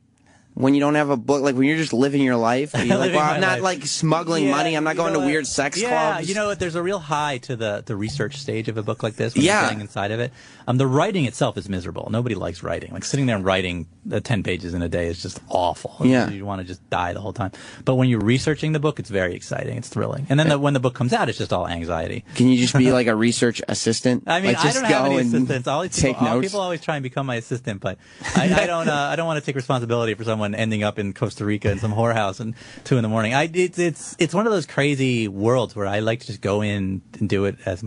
when you don't have a book, like when you're just living your life? Are you like, well, I'm not like smuggling money. I'm not going to weird sex clubs. You know what? There's a real high to the research stage of a book like this when you're getting inside of it. The writing itself is miserable. Nobody likes writing. Like sitting there and writing 10 pages in a day is just awful. Yeah. You want to just die the whole time. But when you're researching the book, it's very exciting. It's thrilling. And then when the book comes out, it's just all anxiety. Can you just be like a research assistant? I mean, like, just I don't have go any and assistants. Take notes. People always try and become my assistant, but I don't want to take responsibility for someone someone ending up in Costa Rica in some whorehouse and 2 a.m. It's one of those crazy worlds where I like to just go in and do it as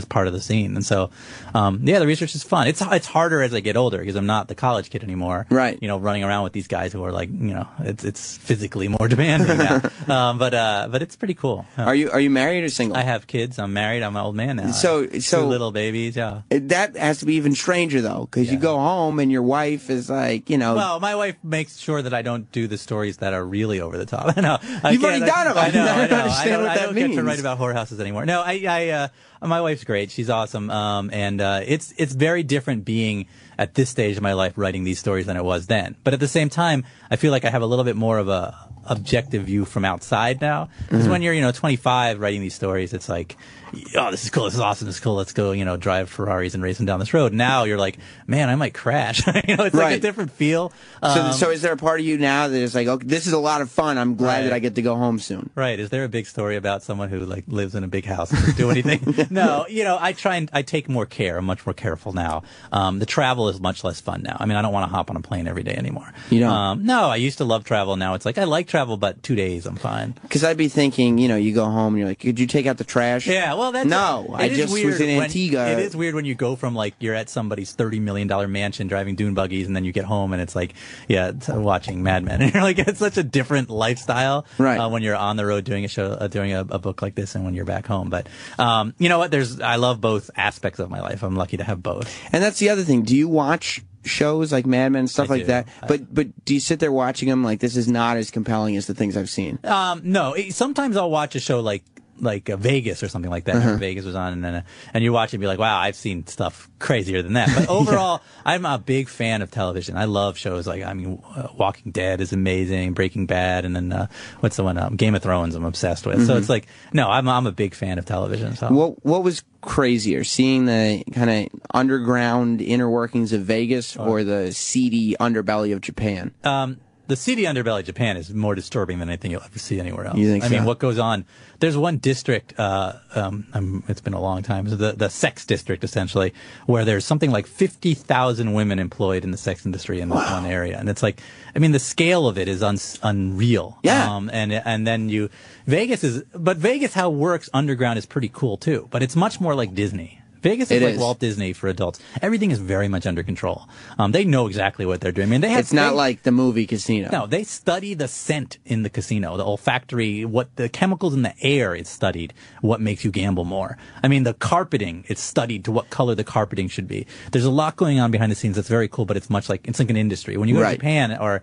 part of the scene. And so, the research is fun. It's harder as I get older because I'm not the college kid anymore. Right. Running around with these guys who are like, it's physically more demanding now. But it's pretty cool. Are you married or single? I have kids. I'm married. I'm an old man now. So 2 little babies. Yeah. That has to be even stranger though, because you go home and your wife is like, Well, my wife makes sure that I don't do the stories that are really over the top. No, you've already done them. I know. I don't understand what that I don't means. get to write about whorehouses anymore. No, my wife's great. She's awesome. And it's very different being at this stage of my life writing these stories than it was then. But at the same time, I feel like I have a little bit more of a objective view from outside now. Because when you're 25 writing these stories, it's like, oh, this is cool, this is awesome, this is cool, let's go, drive Ferraris and race them down this road. Now you're like, man, I might crash. It's like a different feel. So is there a part of you now that is like, okay, this is a lot of fun, I'm glad that I get to go home soon? Right. Is there a big story about someone who like lives in a big house and doesn't do anything? No, I try and I take more care. I'm much more careful now. The travel is much less fun now. I mean, I don't want to hop on a plane every day anymore. You don't? No, I used to love travel. Now it's like, I like travel, but 2 days, I'm fine. Because I'd be thinking, you go home and you're like, could you take out the trash? Yeah, well, that's... No, I just was in Antigua. It is weird when you go from, like, you're at somebody's $30 million mansion driving dune buggies, and then you get home and it's like, watching Mad Men. And you're like, it's such a different lifestyle when you're on the road doing a show, doing a book like this and when you're back home. But, you know what? I love both aspects of my life. I'm lucky to have both. And that's the other thing. Do you watch shows like Mad Men and stuff like that? But do you sit there watching them like this is not as compelling as the things I've seen? No. Sometimes I'll watch a show like Vegas or something like that. Vegas was on, and you watch it and be like, wow, I've seen stuff crazier than that. But overall, I'm a big fan of television. I love shows like, Walking Dead is amazing, Breaking Bad, and then what's the one? Game of Thrones I'm obsessed with. So it's like, no, I'm a big fan of television. So. What was crazier, seeing the kind of underground inner workings of Vegas or the seedy underbelly of Japan? The seedy underbelly of Japan is more disturbing than anything you'll ever see anywhere else. You think so? I mean, what goes on? There's one district, it's been a long time, the sex district, essentially, where there's something like 50,000 women employed in the sex industry in this one area. And it's like, I mean, the scale of it is unreal. Yeah. And then Vegas, how it works underground is pretty cool, too. But it's much more like Disney. Vegas is like Walt Disney for adults. Everything is very much under control. They know exactly what they're doing. I mean, it's not like the movie Casino. No, they study the scent in the casino, the olfactory, what the chemicals in the air is studied, what makes you gamble more. I mean, the carpeting, it's studied to what color the carpeting should be. There's a lot going on behind the scenes that's very cool, but it's much like, it's like an industry. When you go to Japan or,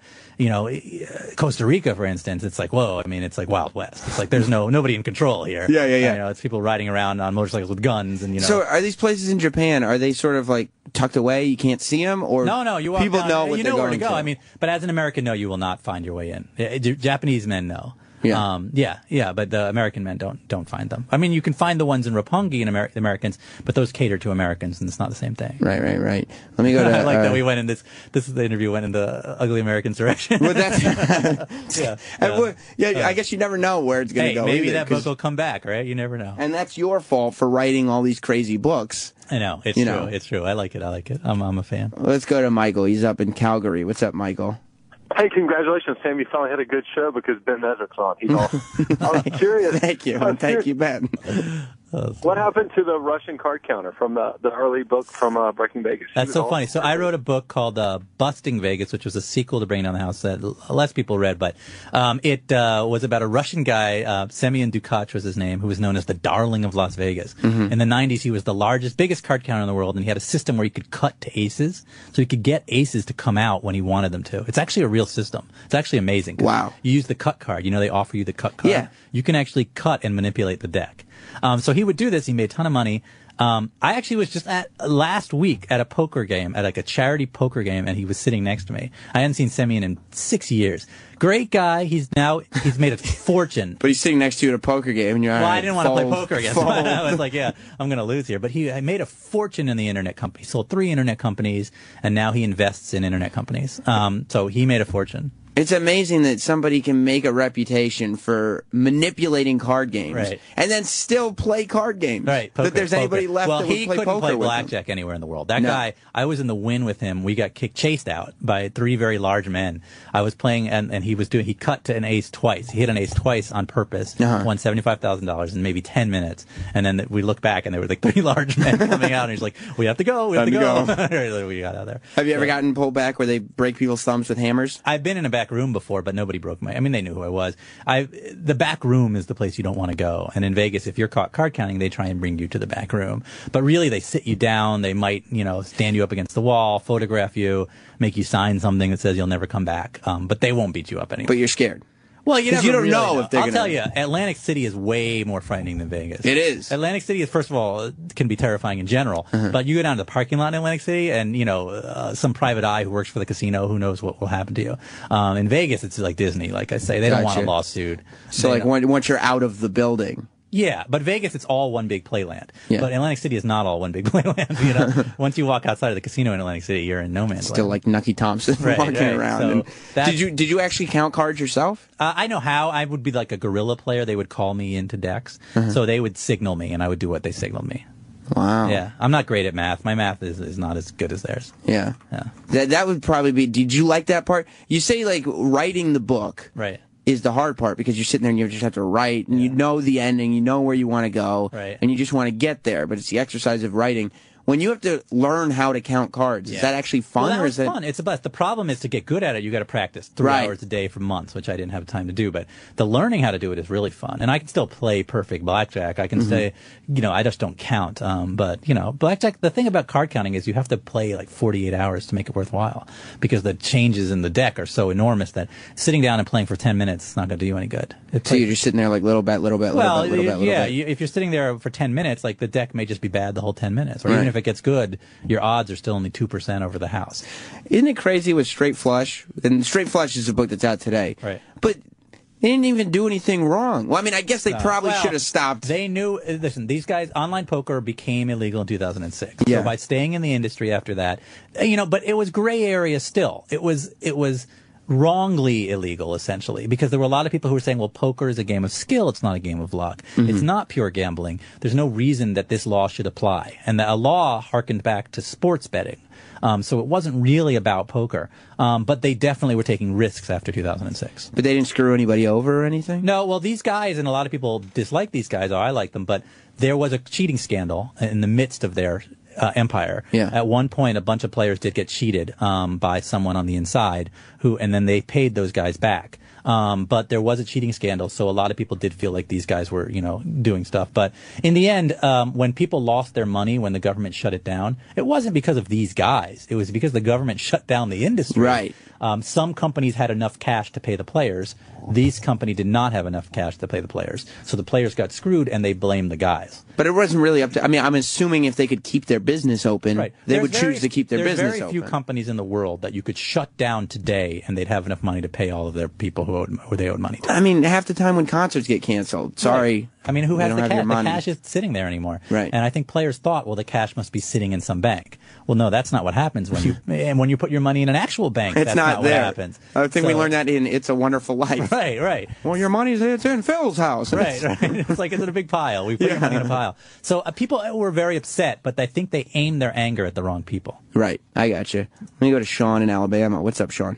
Costa Rica, for instance, it's like, whoa, I mean, it's like Wild West. It's like there's nobody in control here. Yeah. It's people riding around on motorcycles with guns and, So are these places in Japan, are they sort of like tucked away, you can't see them, or no, you walk people down, know what they're where going to go. I mean, but as an American, no, you will not find your way in. Japanese men know. Yeah. But the American men don't find them. I mean, you can find the ones in Roppongi in Americans, but those cater to Americans, and it's not the same thing. Right. Let me go to. I like that we went in this is the interview went in the ugly Americans direction. Well, that's I guess you never know where it's going to go. Maybe that book will come back, right? You never know. And that's your fault for writing all these crazy books. I know it's true. It's true. I like it. I'm a fan. Let's go to Michael. He's up in Calgary. What's up, Michael? Hey, congratulations, Sam. You finally had a good show because Ben Nezick's on. He's awesome. I was curious. Thank you, Ben. What happened to the Russian card counter from the early book from Breaking Vegas? That's so funny. So I wrote a book called Busting Vegas, which was a sequel to Bring Down the House that less people read, but it was about a Russian guy, Semyon Dukach was his name, who was known as the darling of Las Vegas. In the 90s, he was the biggest card counter in the world, and he had a system where he could cut to aces, so he could get aces to come out when he wanted them to. It's actually a real system. It's actually amazing. Wow. You use the cut card. They offer you the cut card. Yeah. You can actually cut and manipulate the deck. So he would do this. He made a ton of money. I actually was just last week at a poker game, at like a charity poker game, and he was sitting next to me. I hadn't seen Semyon in 6 years. Great guy. He's made a fortune. But he's sitting next to you at a poker game, and you're I didn't want to play poker again. So I was like, I'm going to lose here. But I made a fortune in the internet company. He sold 3 internet companies, and now he invests in internet companies. So he made a fortune. It's amazing that somebody can make a reputation for manipulating card games and then still play card games. Right. That there's anybody left that would play poker with him. Well, he couldn't play blackjack anywhere in the world. That guy, I was in the win with him. We got chased out by 3 very large men. I was playing, and he cut to an ace twice. He hit an ace twice on purpose, won $75,000 in maybe 10 minutes. And then we looked back, and there were like 3 large men coming out, and he's like, we have to go. We got out of there. Have you ever gotten pulled back where they break people's thumbs with hammers? I've been in a back room before, but nobody broke my. I mean, they knew who I was. The back room is the place you don't want to go. And in Vegas, if you're caught card counting, they try and bring you to the back room. But really, they sit you down. They might, stand you up against the wall, photograph you, make you sign something that says you'll never come back. But they won't beat you up anyway. But you're scared. Well, you don't really know if they're I'll tell you, Atlantic City is way more frightening than Vegas. It is. Atlantic City is, first of all, can be terrifying in general. But you go down to the parking lot in Atlantic City, and some private eye who works for the casino, who knows what will happen to you. In Vegas, it's like Disney. Like I say, they don't want a lawsuit. So, once you're out of the building. Yeah, but Vegas, it's all one big playland. Yeah. But Atlantic City is not all one big playland. Once you walk outside of the casino in Atlantic City, you're in no man's land. Still like Nucky Thompson walking around. So did you actually count cards yourself? I know how. I would be like a guerrilla player. They would call me into decks. So they would signal me, and I would do what they signaled me. Wow. Yeah, I'm not great at math. My math is not as good as theirs. Yeah. That would probably be. Did you like that part? You say like writing the book. Right. Is the hard part because you're sitting there and you just have to write and you know the ending, you know where you want to go, and you just want to get there. But it's the exercise of writing. When you have to learn how to count cards, is that actually fun? Well, fun. It's a bust. The problem is to get good at it, you got to practice 3 hours a day for months, which I didn't have time to do. But the learning how to do it is really fun. And I can still play perfect blackjack. I can say, I just don't count. But blackjack, the thing about card counting is you have to play like 48 hours to make it worthwhile because the changes in the deck are so enormous that sitting down and playing for 10 minutes is not going to do you any good. So you're just sitting there like little bet, little bet, little bet, little bet, little bet. If you're sitting there for 10 minutes, like the deck may just be bad the whole 10 minutes. Or even if it gets good, your odds are still only 2% over the house. Isn't it crazy with Straight Flush? And Straight Flush is a book that's out today. Right. But they didn't even do anything wrong. Well, I mean, I guess they probably should have stopped. They knew, listen, these guys, online poker became illegal in 2006. Yeah. So by staying in the industry after that, but it was gray area still. It was wrongly illegal, essentially, because there were a lot of people who were saying, well, poker is a game of skill. It's not a game of luck. It's not pure gambling. There's no reason that this law should apply. And a law harkened back to sports betting. So it wasn't really about poker. But they definitely were taking risks after 2006. But they didn't screw anybody over or anything? No, well, these guys, and a lot of people dislike these guys, I like them, but there was a cheating scandal in the midst of their empire. Yeah. At one point, a bunch of players did get cheated by someone on the inside, and then they paid those guys back. But there was a cheating scandal, so a lot of people did feel like these guys were, doing stuff. But in the end, when people lost their money when the government shut it down, it wasn't because of these guys. It was because the government shut down the industry. Right. Some companies had enough cash to pay the players. These companies did not have enough cash to pay the players. So the players got screwed, and they blamed the guys. But it wasn't really up to... I mean, I'm assuming if they could keep their business open, they would choose to keep their business open. There's very few companies in the world that you could shut down today, and they'd have enough money to pay all of their people who they owed money to. I mean, half the time when concerts get canceled, sorry... Right. I mean, who has the cash? The cash isn't sitting there anymore. Right. And I think players thought, well, the cash must be sitting in some bank. Well, no, that's not what happens when you put your money in an actual bank. It's that's not what there. happens. I think we learned that in It's a Wonderful Life. Right. Well, your money's in Phil's house. Right. It's like it's in a big pile. We put your money in a pile. So people were very upset, but I think they aimed their anger at the wrong people. Right. I got you. Let me go to Sean in Alabama. What's up, Sean?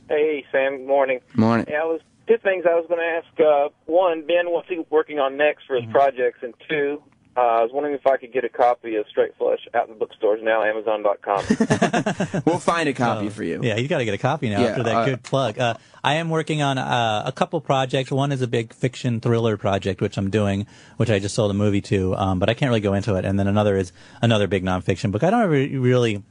Hey, Sam. Good morning. Morning. Yeah, two things I was going to ask. One, Ben, what's he working on next for his projects? And two, I was wondering if I could get a copy of Straight Flush out in the bookstores now, Amazon.com. We'll find a copy for you. Yeah, you got to get a copy now after that good plug. I am working on a couple projects. One is a big fiction thriller project, which I'm doing, which I just sold a movie to, but I can't really go into it. And then another is another big nonfiction book. I don't really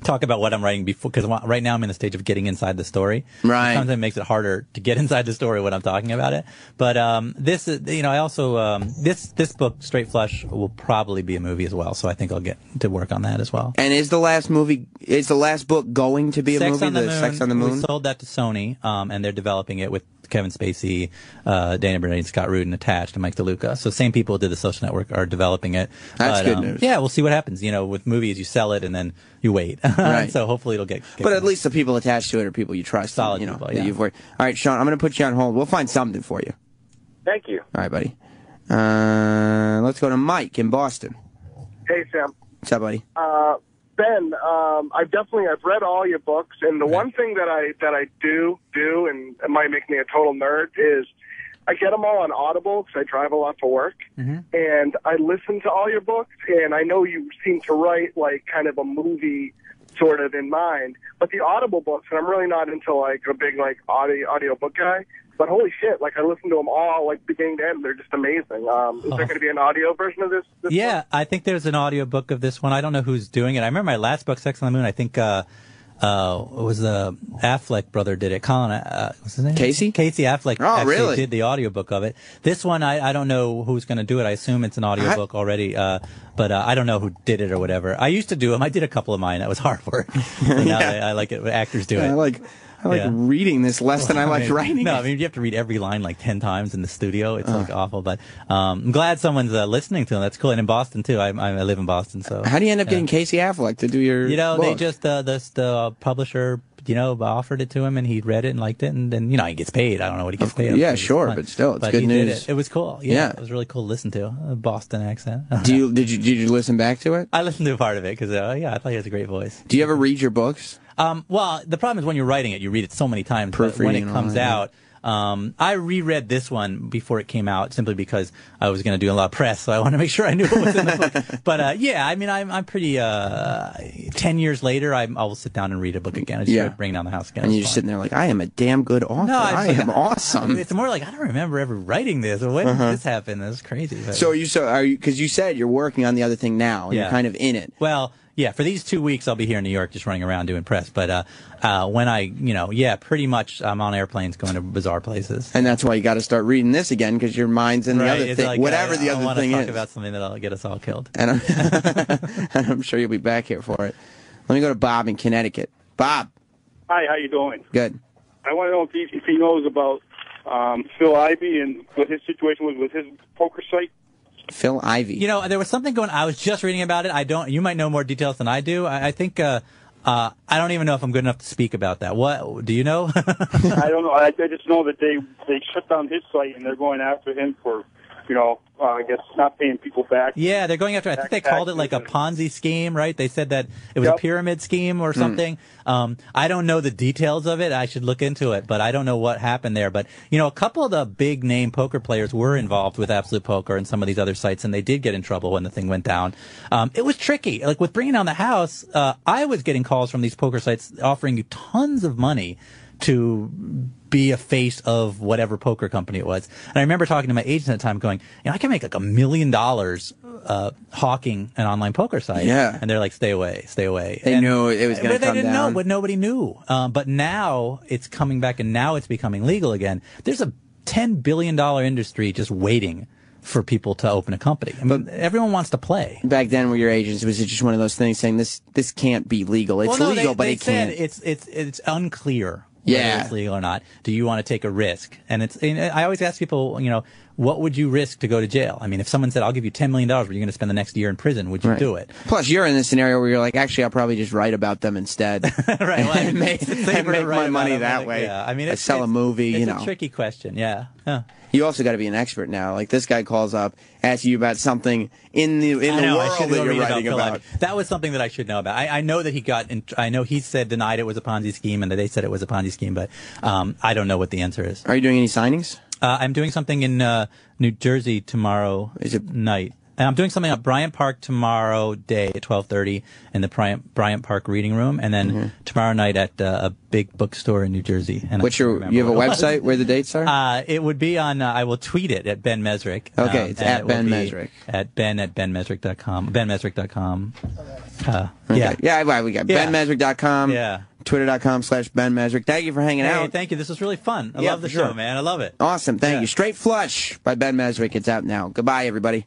talk about what I'm writing before, because right now I'm in the stage of getting inside the story. Right. Sometimes it makes it harder to get inside the story when I'm talking about it. But this is, I also this book, Straight Flush, will probably be a movie as well. So I think I'll get to work on that as well. And is the last book going to be a movie? Sex on the Moon. We sold that to Sony, and they're developing it with Kevin Spacey, Dana Bernardi, Scott Rudin attached, and Mike DeLuca. So same people who did The Social Network are developing it. That's good news. Yeah, we'll see what happens. With movies, you sell it and then you wait. Right. So hopefully it'll get but at least the people attached to it are people you trust. Solid and, people, that yeah. you've worked. All right, Sean, I'm going to put you on hold. We'll find something for you. Thank you. All right, buddy. Let's go to Mike in Boston. Hey, Sam. What's up, buddy? Ben, I've read all your books, and the one thing that I do, and it might make me a total nerd, is I get them all on Audible because I drive a lot for work, and I listen to all your books, and I know you seem to write like kind of a movie sort of in mind, but the Audible books, and I'm really not into like a big like audio book guy, but holy shit, like I listen to them all like beginning to end. They're just amazing. Is there going to be an audio version of this Yeah, book? I think there's an audio book of this one. I don't know who's doing it. I remember my last book, Sex on the Moon. I think it was the Affleck brother did it. Colin, what's his name? Casey Affleck actually really? did the audiobook of it. This one, I don't know who's going to do it. I assume it's an audiobook already, but I don't know who did it or whatever. I used to do them. I did a couple of mine. That was hard work. But now I like it when actors do it. I like reading this less than I like writing. No, I mean you have to read every line like 10 times in the studio. It's like awful, but I'm glad someone's listening to them. That's cool. And in Boston too. I live in Boston, so. How do you end up getting Casey Affleck to do your? They book? just the publisher offered it to him, and he read it and liked it, and then he gets paid. I don't know what he gets paid. Yeah, sure, but still, it's good he news. Did it. It was cool. Yeah, it was really cool to listen to. A Boston accent. Did you listen back to it? I listened to a part of it because I thought he has a great voice. Do you ever read your books? Well, the problem is when you're writing it, you read it so many times. But when it comes out, I reread this one before it came out simply because I was going to do a lot of press, so I wanted to make sure I knew what was in the book. But I mean, I'm pretty. 10 years later, I'll sit down and read a book again. I just bring it down the house again. And you're just sitting there like, I am a damn good author. No, I am awesome. It's more like I don't remember ever writing this. When did this happen? That's crazy. But, So are you? Because you said you're working on the other thing now, and you're kind of in it. Well. Yeah, for these 2 weeks, I'll be here in New York just running around doing press. But when pretty much I'm on airplanes going to bizarre places. And that's why you got to start reading this again because your mind's in the other thing, like, whatever the other thing is. I want to talk about something that'll get us all killed. And I'm sure you'll be back here for it. Let me go to Bob in Connecticut. Bob. Hi, how you doing? Good. I want to know if he knows about Phil Ivey and what his situation was with his poker site. Phil Ivey. There was something going. I was just reading about it. You might know more details than I do. I think I don't even know if I'm good enough to speak about that. What do you know? I don't know. I just know that they shut down his site and they're going after him for, I guess not paying people back. Yeah, they're going after. I think they called it like a Ponzi scheme, right? They said that it was a pyramid scheme or something. I don't know the details of it. I should look into it, but I don't know what happened there. But a couple of the big name poker players were involved with Absolute Poker and some of these other sites, and they did get in trouble when the thing went down. It was tricky. Like with bringing down the house, I was getting calls from these poker sites offering you tons of money to be a face of whatever poker company it was. And I remember talking to my agent at the time going, I can make like $1 million hawking an online poker site. Yeah. And they're like, stay away, stay away. They knew it was going to come down. But they didn't know what nobody knew. But now it's coming back and now it's becoming legal again. There's a $10 billion industry just waiting for people to open a company. But everyone wants to play. Back then, with your agents, was it just one of those things saying this can't be legal? It's legal, but it can't. It's unclear. Yeah. Whether it's legal or not. Do you want to take a risk? And I always ask people, what would you risk to go to jail? I mean, if someone said, I'll give you $10 million, but you're going to spend the next year in prison, would you do it? Plus, you're in this scenario where you're like, actually, I'll probably just write about them instead. Right. Well, and make my money that way. Yeah. I mean, I sell a movie, It's a tricky question. Yeah. You also got to be an expert now. Like this guy calls up, asks you about something in the world that you're writing about. That was something that I should know about. I know that I know he said denied it was a Ponzi scheme and that they said it was a Ponzi scheme, but I don't know what the answer is. Are you doing any signings? I'm doing something in New Jersey tomorrow night. And I'm doing something at Bryant Park tomorrow day at 12:30 in the Bryant Park Reading Room, and then tomorrow night at a big bookstore in New Jersey. And you have a website where the dates are? It would be on. I will tweet it at Ben Mesrick. Okay, it's at Ben Mesrick. At benmesrick.com. benmesrick.com. Okay. Yeah, we got benmesrick.com. Yeah. Twitter.com/Ben Mesrick. Thank you for hanging out. Thank you. This was really fun. I love the show, man. I love it. Awesome. Thank you. Straight Flush by Ben Mesrick. It's out now. Goodbye, everybody.